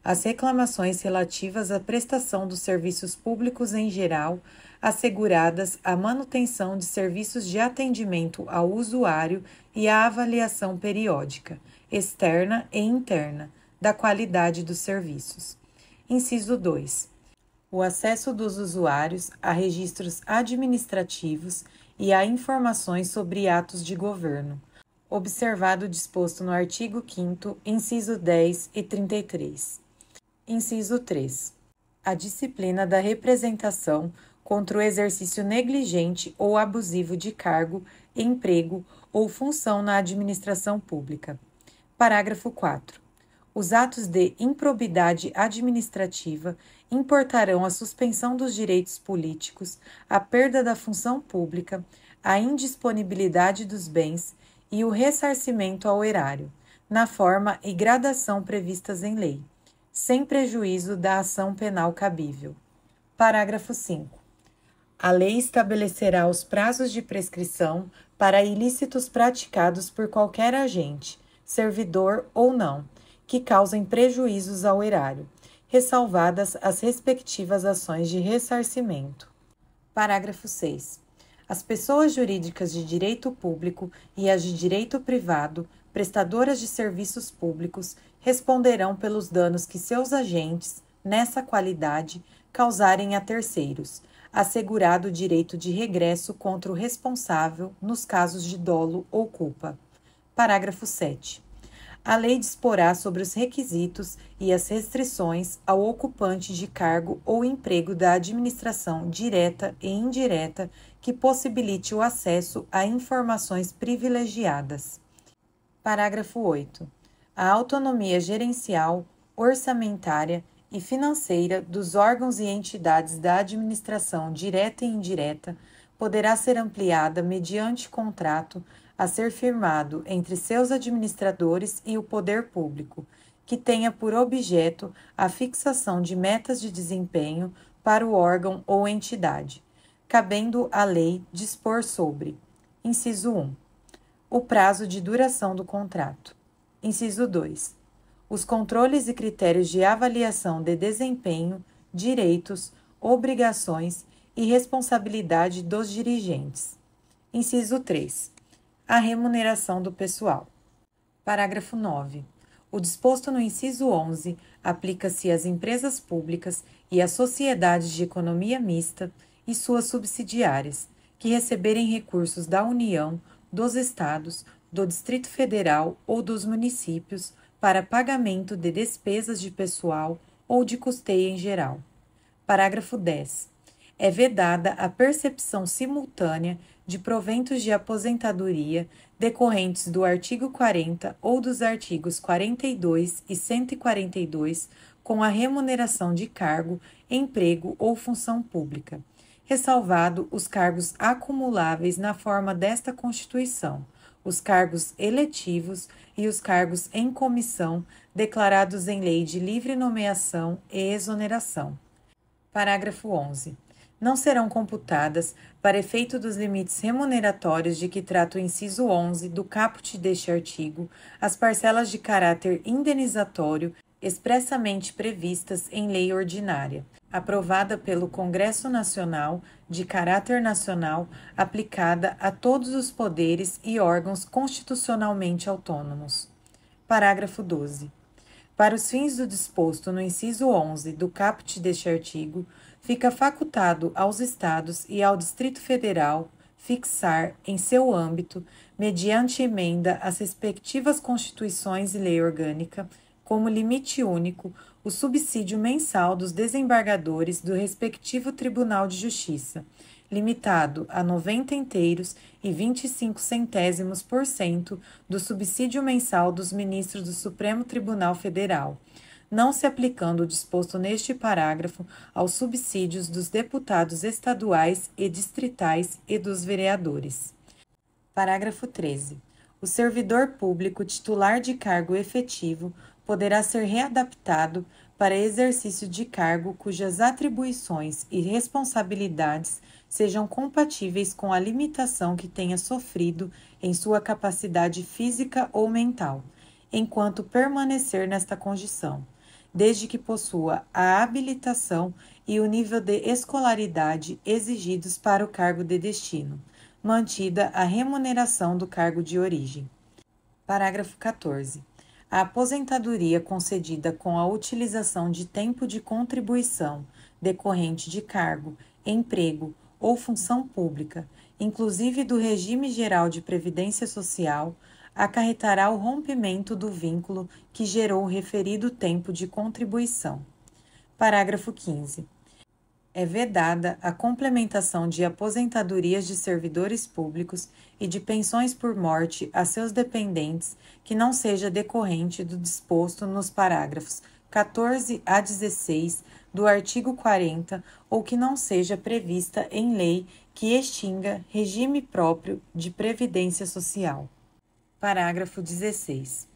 As reclamações relativas à prestação dos serviços públicos em geral, asseguradas a manutenção de serviços de atendimento ao usuário e a avaliação periódica, externa e interna, da qualidade dos serviços. Inciso 2. O acesso dos usuários a registros administrativos e a informações sobre atos de governo, observado o disposto no artigo 5º, inciso 10 e 33. Inciso 3. A disciplina da representação contra o exercício negligente ou abusivo de cargo, emprego ou função na administração pública. Parágrafo 4. Os atos de improbidade administrativa importarão a suspensão dos direitos políticos, a perda da função pública, a indisponibilidade dos bens e o ressarcimento ao erário, na forma e gradação previstas em lei, sem prejuízo da ação penal cabível. Parágrafo 5. A lei estabelecerá os prazos de prescrição para ilícitos praticados por qualquer agente, servidor ou não, que causem prejuízos ao erário, ressalvadas as respectivas ações de ressarcimento. Parágrafo 6. As pessoas jurídicas de direito público e as de direito privado, prestadoras de serviços públicos, responderão pelos danos que seus agentes, nessa qualidade, causarem a terceiros, assegurado o direito de regresso contra o responsável nos casos de dolo ou culpa. Parágrafo 7. A lei disporá sobre os requisitos e as restrições ao ocupante de cargo ou emprego da administração direta e indireta que possibilite o acesso a informações privilegiadas. Parágrafo 8. A autonomia gerencial, orçamentária e financeira dos órgãos e entidades da administração direta e indireta poderá ser ampliada mediante contrato a ser firmado entre seus administradores e o poder público, que tenha por objeto a fixação de metas de desempenho para o órgão ou entidade, cabendo à lei dispor sobre: inciso 1. O prazo de duração do contrato. Inciso 2. Os controles e critérios de avaliação de desempenho, direitos, obrigações e responsabilidade dos dirigentes. Inciso 3. A remuneração do pessoal. Parágrafo 9. O disposto no inciso 11 aplica-se às empresas públicas e às sociedades de economia mista e suas subsidiárias, que receberem recursos da União, dos Estados, do Distrito Federal ou dos municípios para pagamento de despesas de pessoal ou de custeio em geral. Parágrafo 10. É vedada a percepção simultânea de proventos de aposentadoria decorrentes do artigo 40 ou dos artigos 42 e 142 com a remuneração de cargo, emprego ou função pública, ressalvado os cargos acumuláveis na forma desta Constituição, os cargos eletivos e os cargos em comissão declarados em lei de livre nomeação e exoneração. Parágrafo 11. Não serão computadas, para efeito dos limites remuneratórios de que trata o inciso 11 do caput deste artigo, as parcelas de caráter indenizatório expressamente previstas em lei ordinária, aprovada pelo Congresso Nacional, de caráter nacional, aplicada a todos os poderes e órgãos constitucionalmente autônomos. Parágrafo 12. Para os fins do disposto no inciso 11 do caput deste artigo, fica facultado aos Estados e ao Distrito Federal fixar, em seu âmbito, mediante emenda às respectivas Constituições e lei orgânica, como limite único, o subsídio mensal dos desembargadores do respectivo Tribunal de Justiça, limitado a 90 inteiros e 25 centésimos por cento do subsídio mensal dos ministros do Supremo Tribunal Federal, não se aplicando o disposto neste parágrafo aos subsídios dos deputados estaduais e distritais e dos vereadores. Parágrafo 13. O servidor público titular de cargo efetivo poderá ser readaptado para exercício de cargo cujas atribuições e responsabilidades sejam compatíveis com a limitação que tenha sofrido em sua capacidade física ou mental, enquanto permanecer nesta condição, desde que possua a habilitação e o nível de escolaridade exigidos para o cargo de destino, mantida a remuneração do cargo de origem. Parágrafo 14. A aposentadoria concedida com a utilização de tempo de contribuição decorrente de cargo, emprego ou função pública, inclusive do regime geral de previdência social, acarretará o rompimento do vínculo que gerou o referido tempo de contribuição. Parágrafo 15. É vedada a complementação de aposentadorias de servidores públicos e de pensões por morte a seus dependentes que não seja decorrente do disposto nos parágrafos 14 a 16 do artigo 40 ou que não seja prevista em lei que extinga regime próprio de previdência social. Parágrafo 16.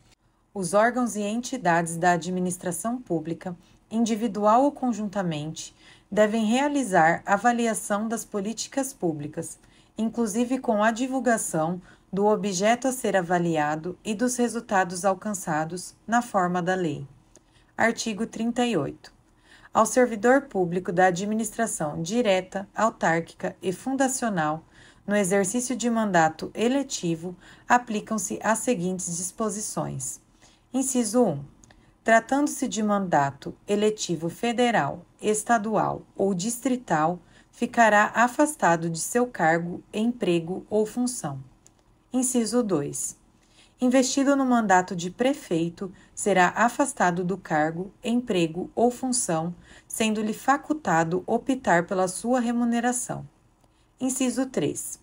Os órgãos e entidades da administração pública, individual ou conjuntamente, devem realizar avaliação das políticas públicas, inclusive com a divulgação do objeto a ser avaliado e dos resultados alcançados na forma da lei. Artigo 38. Ao servidor público da administração direta, autárquica e fundacional, no exercício de mandato eletivo, aplicam-se as seguintes disposições. Inciso 1. Tratando-se de mandato eletivo federal, estadual ou distrital, ficará afastado de seu cargo, emprego ou função. Inciso 2. Investido no mandato de prefeito, será afastado do cargo, emprego ou função, sendo-lhe facultado optar pela sua remuneração. Inciso 3.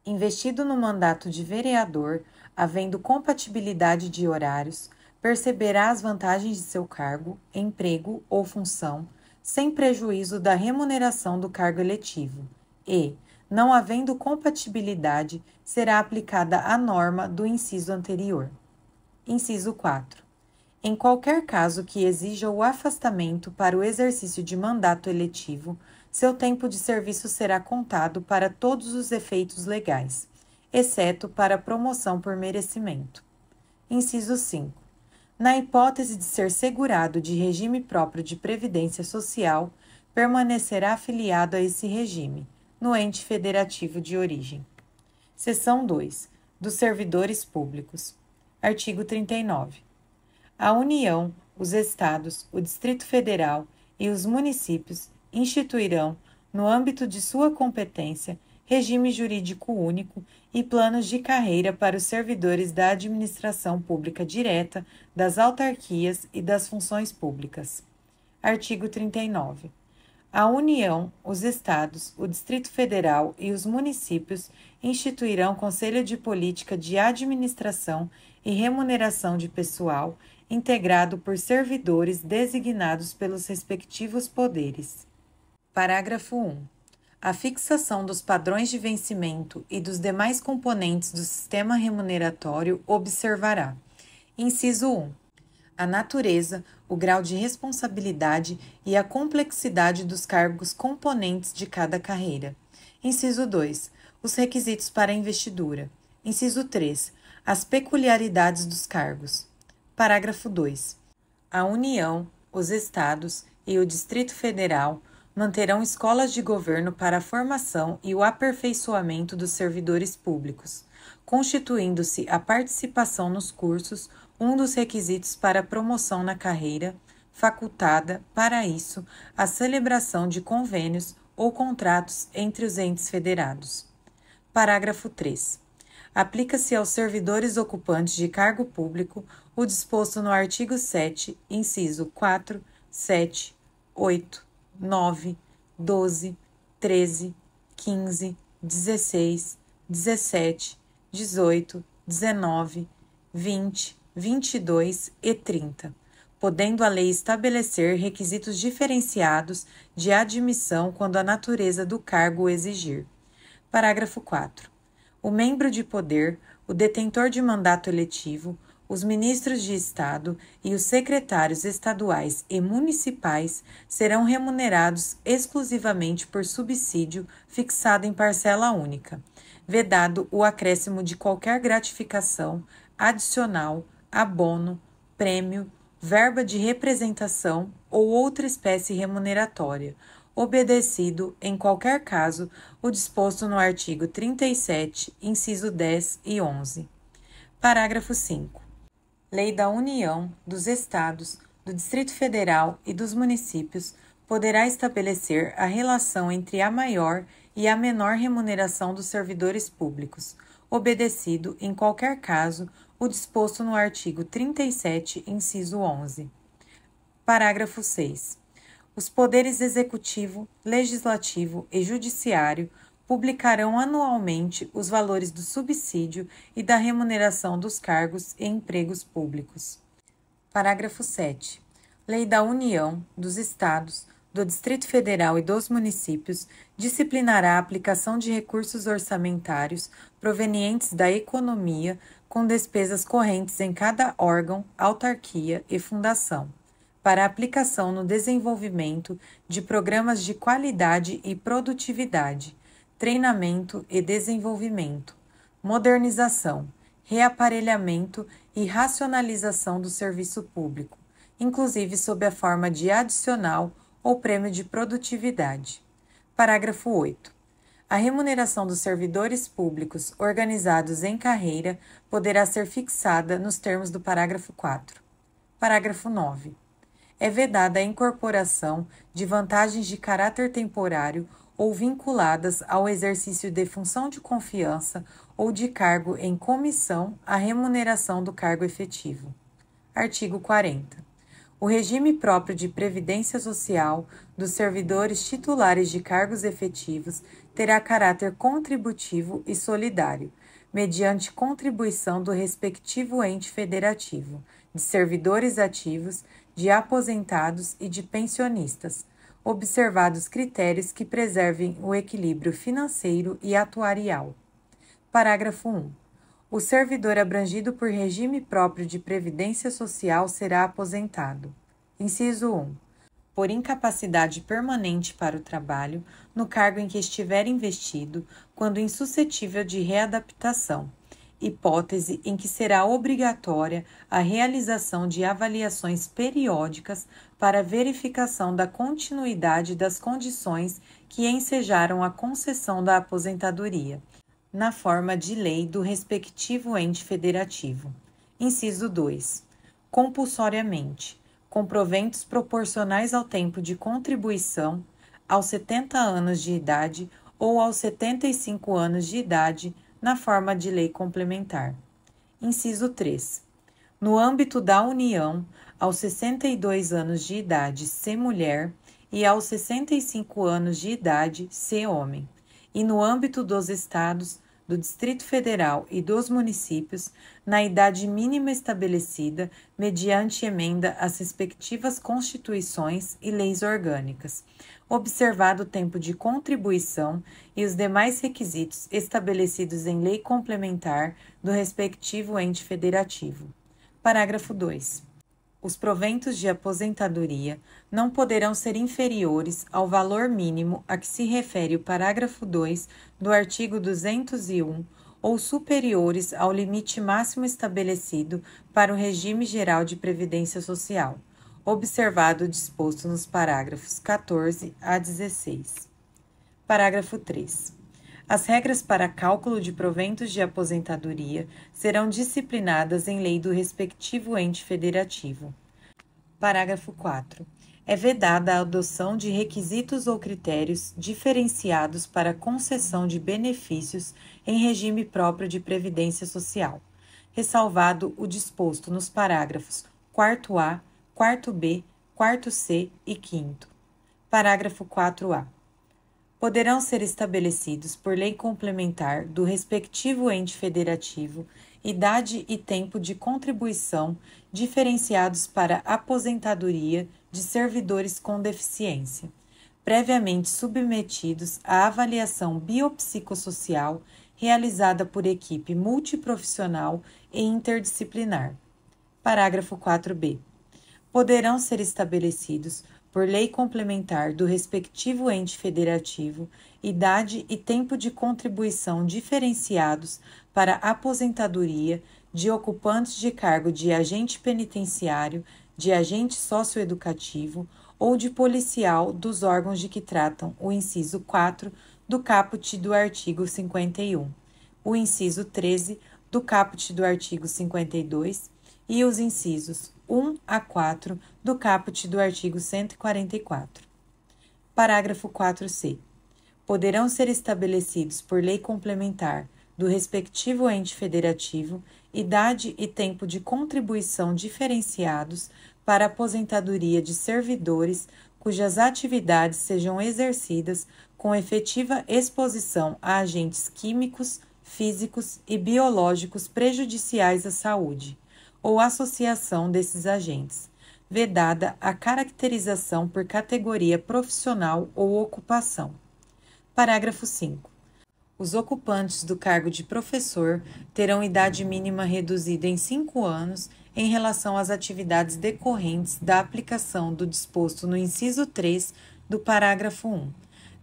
Investido no mandato de vereador, havendo compatibilidade de horários, perceberá as vantagens de seu cargo, emprego ou função, sem prejuízo da remuneração do cargo eletivo, e, não havendo compatibilidade, será aplicada a norma do inciso anterior. Inciso 4. Em qualquer caso que exija o afastamento para o exercício de mandato eletivo, seu tempo de serviço será contado para todos os efeitos legais, exceto para promoção por merecimento. Inciso 5. Na hipótese de ser segurado de regime próprio de previdência social, permanecerá afiliado a esse regime, no ente federativo de origem. Seção 2. Dos servidores públicos. Artigo 39. A União, os Estados, o Distrito Federal e os municípios instituirão, no âmbito de sua competência, regime jurídico único e planos de carreira para os servidores da administração pública direta, das autarquias e das funções públicas. Artigo 39. A União, os Estados, o Distrito Federal e os municípios instituirão Conselho de Política de Administração e Remuneração de Pessoal, integrado por servidores designados pelos respectivos poderes. Parágrafo 1. A fixação dos padrões de vencimento e dos demais componentes do sistema remuneratório observará: inciso 1. A natureza, o grau de responsabilidade e a complexidade dos cargos componentes de cada carreira. Inciso 2. Os requisitos para a investidura. Inciso 3. As peculiaridades dos cargos. Parágrafo 2. A União, os Estados e o Distrito Federal manterão escolas de governo para a formação e o aperfeiçoamento dos servidores públicos, constituindo-se a participação nos cursos um dos requisitos para a promoção na carreira, facultada, para isso, a celebração de convênios ou contratos entre os entes federados. Parágrafo 3. Aplica-se aos servidores ocupantes de cargo público o disposto no artigo 7, inciso 4, 7, 8, 9, 12, 13, 15, 16, 17, 18, 19, 20, 22 e 30, podendo a lei estabelecer requisitos diferenciados de admissão quando a natureza do cargo o exigir. Parágrafo 4. O membro de poder, o detentor de mandato eletivo, os ministros de Estado e os secretários estaduais e municipais serão remunerados exclusivamente por subsídio fixado em parcela única, vedado o acréscimo de qualquer gratificação, adicional, abono, prêmio, verba de representação ou outra espécie remuneratória, obedecido, em qualquer caso, o disposto no artigo 37, inciso 10 e 11. Parágrafo 5. Lei da União, dos Estados, do Distrito Federal e dos municípios poderá estabelecer a relação entre a maior e a menor remuneração dos servidores públicos, obedecido, em qualquer caso, o disposto no artigo 37, inciso 11. Parágrafo 6. Os poderes executivo, legislativo e judiciário publicarão anualmente os valores do subsídio e da remuneração dos cargos e empregos públicos. Parágrafo 7. Lei da União, dos Estados, do Distrito Federal e dos municípios disciplinará a aplicação de recursos orçamentários provenientes da economia com despesas correntes em cada órgão, autarquia e fundação, para aplicação no desenvolvimento de programas de qualidade e produtividade, treinamento e desenvolvimento, modernização, reaparelhamento e racionalização do serviço público, inclusive sob a forma de adicional ou prêmio de produtividade. Parágrafo 8. A remuneração dos servidores públicos organizados em carreira poderá ser fixada nos termos do parágrafo 4. Parágrafo 9. É vedada a incorporação de vantagens de caráter temporário ou vinculadas ao exercício de função de confiança ou de cargo em comissão à remuneração do cargo efetivo. Artigo 40. O regime próprio de previdência social dos servidores titulares de cargos efetivos terá caráter contributivo e solidário, mediante contribuição do respectivo ente federativo, de servidores ativos, de aposentados e de pensionistas, observados critérios que preservem o equilíbrio financeiro e atuarial. Parágrafo 1. O servidor abrangido por regime próprio de previdência social será aposentado. Inciso 1. Por incapacidade permanente para o trabalho, no cargo em que estiver investido, quando insuscetível de readaptação, hipótese em que será obrigatória a realização de avaliações periódicas para verificação da continuidade das condições que ensejaram a concessão da aposentadoria, na forma de lei do respectivo ente federativo. Inciso 2. Compulsoriamente, com proventos proporcionais ao tempo de contribuição, aos 70 anos de idade ou aos 75 anos de idade, na forma de lei complementar. Inciso 3. No âmbito da União, aos 62 anos de idade, se mulher, e aos 65 anos de idade, se homem. E no âmbito dos Estados, do Distrito Federal e dos municípios, na idade mínima estabelecida, mediante emenda às respectivas constituições e leis orgânicas, observado o tempo de contribuição e os demais requisitos estabelecidos em lei complementar do respectivo ente federativo. Parágrafo 2. Os proventos de aposentadoria não poderão ser inferiores ao valor mínimo a que se refere o parágrafo 2 do artigo 201 ou superiores ao limite máximo estabelecido para o regime geral de previdência social, observado o disposto nos parágrafos 14 a 16. Parágrafo 3. As regras para cálculo de proventos de aposentadoria serão disciplinadas em lei do respectivo ente federativo. Parágrafo 4. É vedada a adoção de requisitos ou critérios diferenciados para concessão de benefícios em regime próprio de previdência social, ressalvado o disposto nos parágrafos 4A, 4B, 4C e 5º. Parágrafo 4A. Poderão ser estabelecidos por lei complementar do respectivo ente federativo idade e tempo de contribuição diferenciados para aposentadoria de servidores com deficiência, previamente submetidos à avaliação biopsicossocial realizada por equipe multiprofissional e interdisciplinar. Parágrafo 4b. Poderão ser estabelecidos por lei complementar do respectivo ente federativo, idade e tempo de contribuição diferenciados para aposentadoria de ocupantes de cargo de agente penitenciário, de agente socioeducativo ou de policial dos órgãos de que tratam o inciso 4 do caput do artigo 51, o inciso 13 do caput do artigo 52 e os incisos 1 a 4 do caput do artigo 144. Parágrafo 4c. Poderão ser estabelecidos por lei complementar do respectivo ente federativo idade e tempo de contribuição diferenciados para aposentadoria de servidores cujas atividades sejam exercidas com efetiva exposição a agentes químicos, físicos e biológicos prejudiciais à saúde, ou associação desses agentes, vedada a caracterização por categoria profissional ou ocupação. Parágrafo 5. Os ocupantes do cargo de professor terão idade mínima reduzida em 5 anos em relação às atividades decorrentes da aplicação do disposto no inciso 3 do parágrafo 1,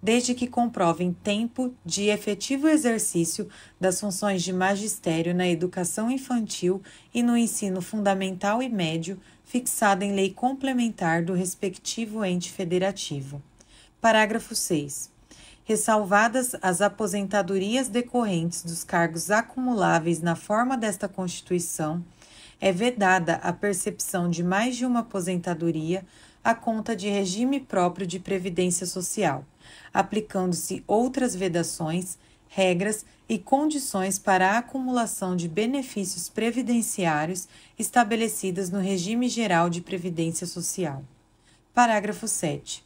desde que comprovem tempo de efetivo exercício das funções de magistério na educação infantil e no ensino fundamental e médio, fixado em lei complementar do respectivo ente federativo. Parágrafo 6. Ressalvadas as aposentadorias decorrentes dos cargos acumuláveis na forma desta Constituição, é vedada a percepção de mais de uma aposentadoria à conta de regime próprio de previdência social, aplicando-se outras vedações, regras e condições para a acumulação de benefícios previdenciários estabelecidas no regime geral de previdência social. Parágrafo 7.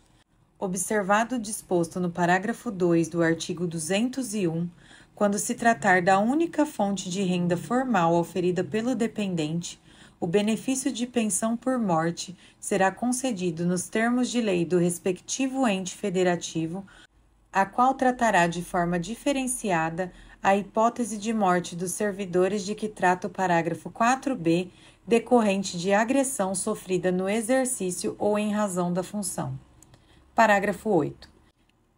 Observado o disposto no parágrafo 2 do artigo 201, Quando se tratar da única fonte de renda formal oferida pelo dependente, o benefício de pensão por morte será concedido nos termos de lei do respectivo ente federativo, a qual tratará de forma diferenciada a hipótese de morte dos servidores de que trata o parágrafo 4b, decorrente de agressão sofrida no exercício ou em razão da função. Parágrafo 8.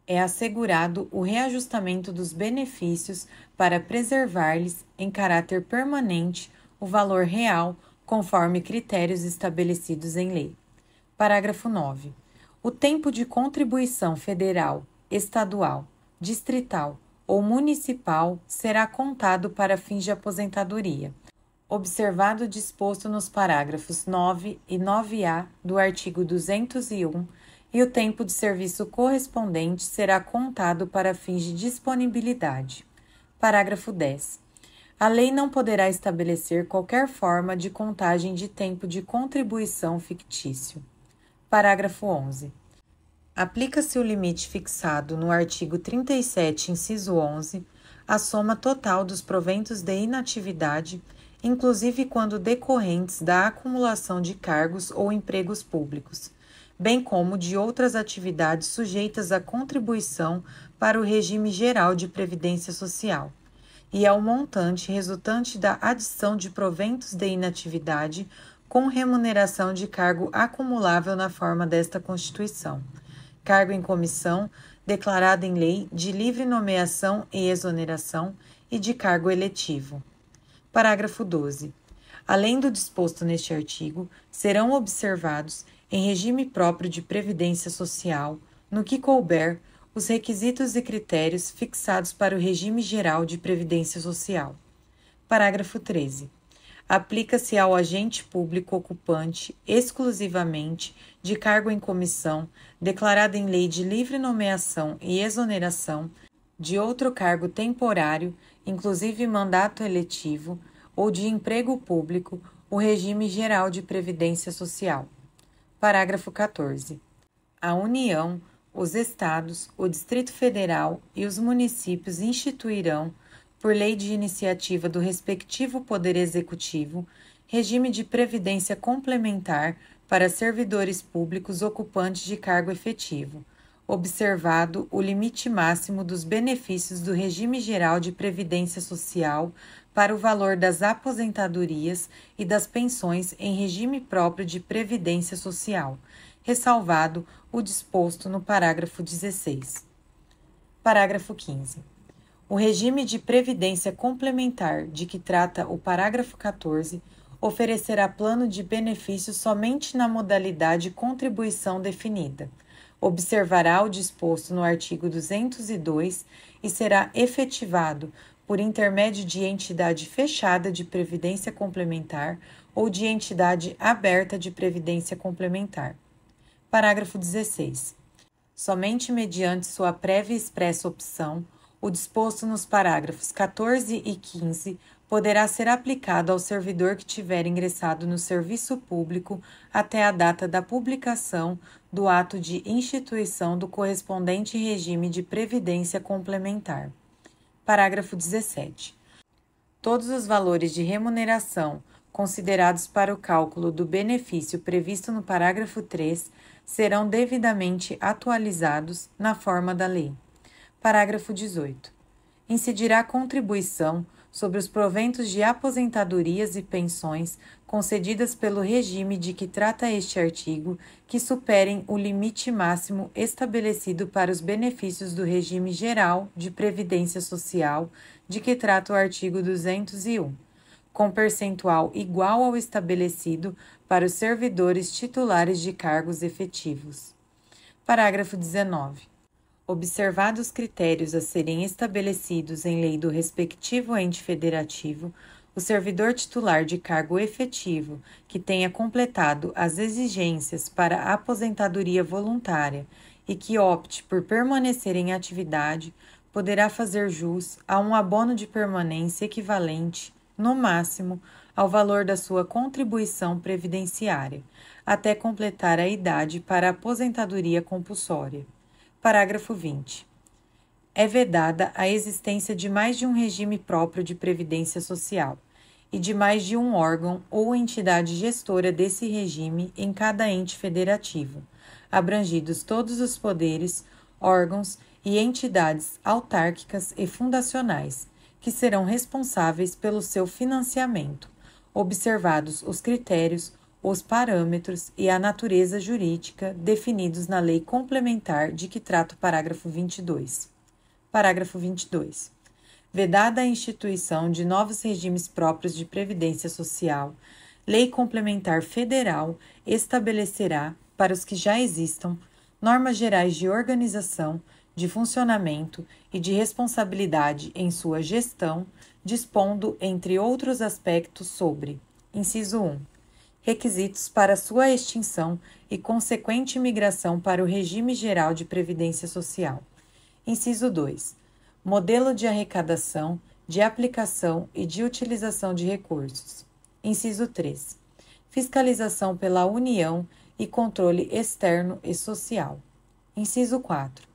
É assegurado o reajustamento dos benefícios para preservar-lhes, em caráter permanente, o valor real, conforme critérios estabelecidos em lei. Parágrafo 9. O tempo de contribuição federal, estadual, distrital ou municipal será contado para fins de aposentadoria, observado o disposto nos parágrafos 9 e 9A do artigo 201, e o tempo de serviço correspondente será contado para fins de disponibilidade. Parágrafo 10. A lei não poderá estabelecer qualquer forma de contagem de tempo de contribuição fictício. Parágrafo 11. Aplica-se o limite fixado no artigo 37, inciso 11, à soma total dos proventos de inatividade, inclusive quando decorrentes da acumulação de cargos ou empregos públicos, bem como de outras atividades sujeitas à contribuição para o regime geral de previdência social, e ao montante resultante da adição de proventos de inatividade com remuneração de cargo acumulável na forma desta Constituição, cargo em comissão, declarado em lei, de livre nomeação e exoneração e de cargo eletivo. Parágrafo 12. Além do disposto neste artigo, serão observados, em regime próprio de previdência social, no que couber, os requisitos e critérios fixados para o regime geral de previdência social. Parágrafo 13. Aplica-se ao agente público ocupante, exclusivamente, de cargo em comissão, declarado em lei de livre nomeação e exoneração, de outro cargo temporário, inclusive mandato eletivo, ou de emprego público, o regime geral de previdência social. Parágrafo 14. A União, os Estados, o Distrito Federal e os municípios instituirão, por lei de iniciativa do respectivo Poder Executivo, regime de previdência complementar para servidores públicos ocupantes de cargo efetivo, observado o limite máximo dos benefícios do regime geral de previdência social para o valor das aposentadorias e das pensões em regime próprio de previdência social, ressalvado o disposto no parágrafo 16. Parágrafo 15. O regime de previdência complementar de que trata o parágrafo 14 oferecerá plano de benefícios somente na modalidade contribuição definida, observará o disposto no artigo 202 e será efetivado por intermédio de entidade fechada de previdência complementar ou de entidade aberta de previdência complementar. Parágrafo 16. Somente mediante sua prévia e expressa opção, o disposto nos parágrafos 14 e 15 poderá ser aplicado ao servidor que tiver ingressado no serviço público até a data da publicação do ato de instituição do correspondente regime de previdência complementar. Parágrafo 17. Todos os valores de remuneração considerados para o cálculo do benefício previsto no parágrafo 3 serão devidamente atualizados na forma da lei. Parágrafo 18. Incidirá contribuição sobre os proventos de aposentadorias e pensões concedidas pelo regime de que trata este artigo, que superem o limite máximo estabelecido para os benefícios do regime geral de previdência social, de que trata o artigo 201, com percentual igual ao estabelecido para os servidores titulares de cargos efetivos. Parágrafo 19. Observados os critérios a serem estabelecidos em lei do respectivo ente federativo, o servidor titular de cargo efetivo que tenha completado as exigências para a aposentadoria voluntária e que opte por permanecer em atividade, poderá fazer jus a um abono de permanência equivalente, no máximo, ao valor da sua contribuição previdenciária, até completar a idade para a aposentadoria compulsória. Parágrafo 20. é vedada a existência de mais de um regime próprio de previdência social e de mais de um órgão ou entidade gestora desse regime em cada ente federativo, abrangidos todos os poderes, órgãos e entidades autárquicas e fundacionais, que serão responsáveis pelo seu financiamento, observados os critérios, os parâmetros e a natureza jurídica definidos na lei complementar de que trata o parágrafo 22. Parágrafo 22. Vedada a instituição de novos regimes próprios de previdência social, lei complementar federal estabelecerá, para os que já existam, normas gerais de organização, de funcionamento e de responsabilidade em sua gestão, dispondo, entre outros aspectos, sobre: inciso 1. Requisitos para sua extinção e consequente migração para o regime geral de previdência social. Inciso 2. Modelo de arrecadação, de aplicação e de utilização de recursos. Inciso 3. Fiscalização pela União e controle externo e social. Inciso 4.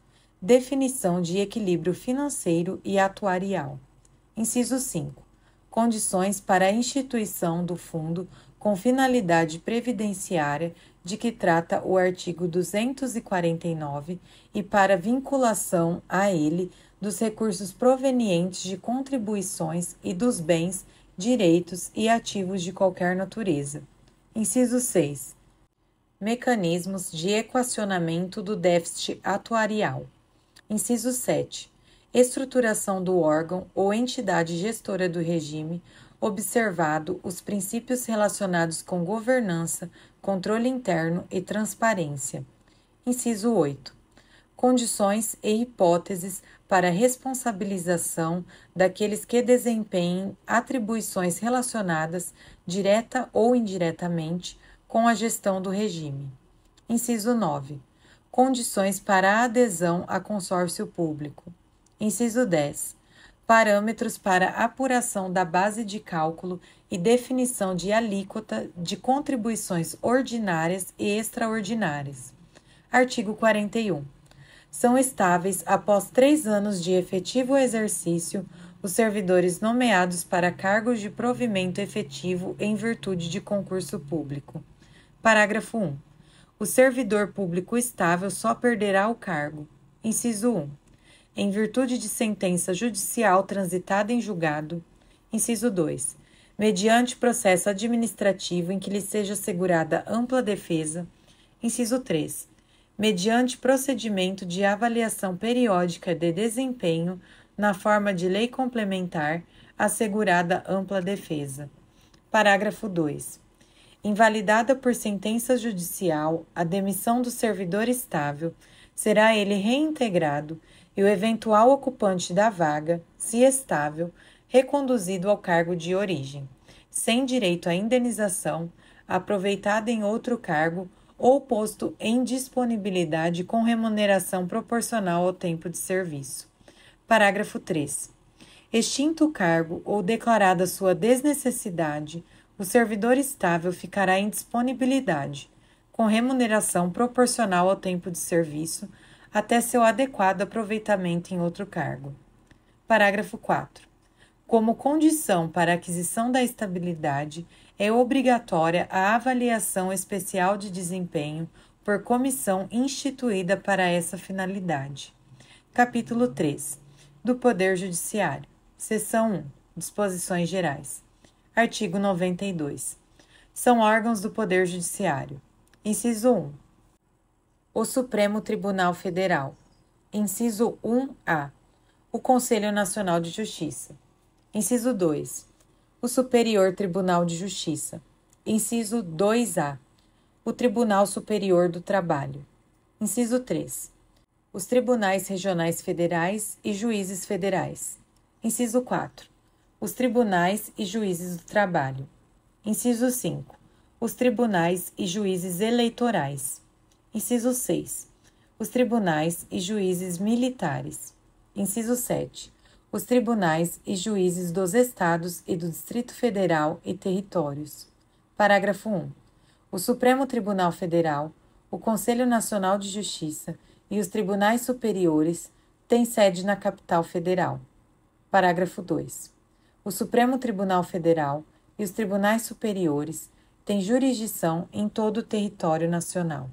Definição de equilíbrio financeiro e atuarial. Inciso 5. Condições para a instituição do fundo com finalidade previdenciária de que trata o artigo 249 e para vinculação a ele dos recursos provenientes de contribuições e dos bens, direitos e ativos de qualquer natureza. Inciso 6. Mecanismos de equacionamento do déficit atuarial. Inciso 7. Estruturação do órgão ou entidade gestora do regime, observado os princípios relacionados com governança, controle interno e transparência. Inciso 8. Condições e hipóteses para a responsabilização daqueles que desempenhem atribuições relacionadas, direta ou indiretamente, com a gestão do regime. Inciso 9. Condições para a adesão a consórcio público. Inciso 10. Parâmetros para apuração da base de cálculo e definição de alíquota de contribuições ordinárias e extraordinárias. Artigo 41. São estáveis, após 3 anos de efetivo exercício, os servidores nomeados para cargos de provimento efetivo em virtude de concurso público. Parágrafo 1. O servidor público estável só perderá o cargo. Inciso 1. Em virtude de sentença judicial transitada em julgado. Inciso 2. Mediante processo administrativo em que lhe seja assegurada ampla defesa. Inciso 3. Mediante procedimento de avaliação periódica de desempenho, na forma de lei complementar, assegurada ampla defesa. Parágrafo 2. Invalidada por sentença judicial a demissão do servidor estável, será ele reintegrado e o eventual ocupante da vaga, se estável, reconduzido ao cargo de origem, sem direito à indenização, aproveitado em outro cargo ou posto em disponibilidade com remuneração proporcional ao tempo de serviço. Parágrafo 3. Extinto o cargo ou declarada sua desnecessidade, o servidor estável ficará em disponibilidade, com remuneração proporcional ao tempo de serviço, até seu adequado aproveitamento em outro cargo. Parágrafo 4. Como condição para a aquisição da estabilidade, é obrigatória a avaliação especial de desempenho por comissão instituída para essa finalidade. Capítulo 3. Do Poder Judiciário. Seção 1. Disposições Gerais. Artigo 92. São órgãos do Poder Judiciário. Inciso 1. O Supremo Tribunal Federal. Inciso 1-A. O Conselho Nacional de Justiça. Inciso 2. O Superior Tribunal de Justiça. Inciso 2-A. O Tribunal Superior do Trabalho. Inciso 3. Os Tribunais Regionais Federais e Juízes Federais. Inciso 4. Os Tribunais e Juízes do Trabalho. Inciso 5. Os Tribunais e Juízes Eleitorais. Inciso 6. Os Tribunais e Juízes Militares. Inciso 7. Os Tribunais e Juízes dos Estados e do Distrito Federal e Territórios. Parágrafo 1. O Supremo Tribunal Federal, o Conselho Nacional de Justiça e os Tribunais Superiores, tem sede na capital federal. Parágrafo 2. O Supremo Tribunal Federal e os tribunais superiores têm jurisdição em todo o território nacional.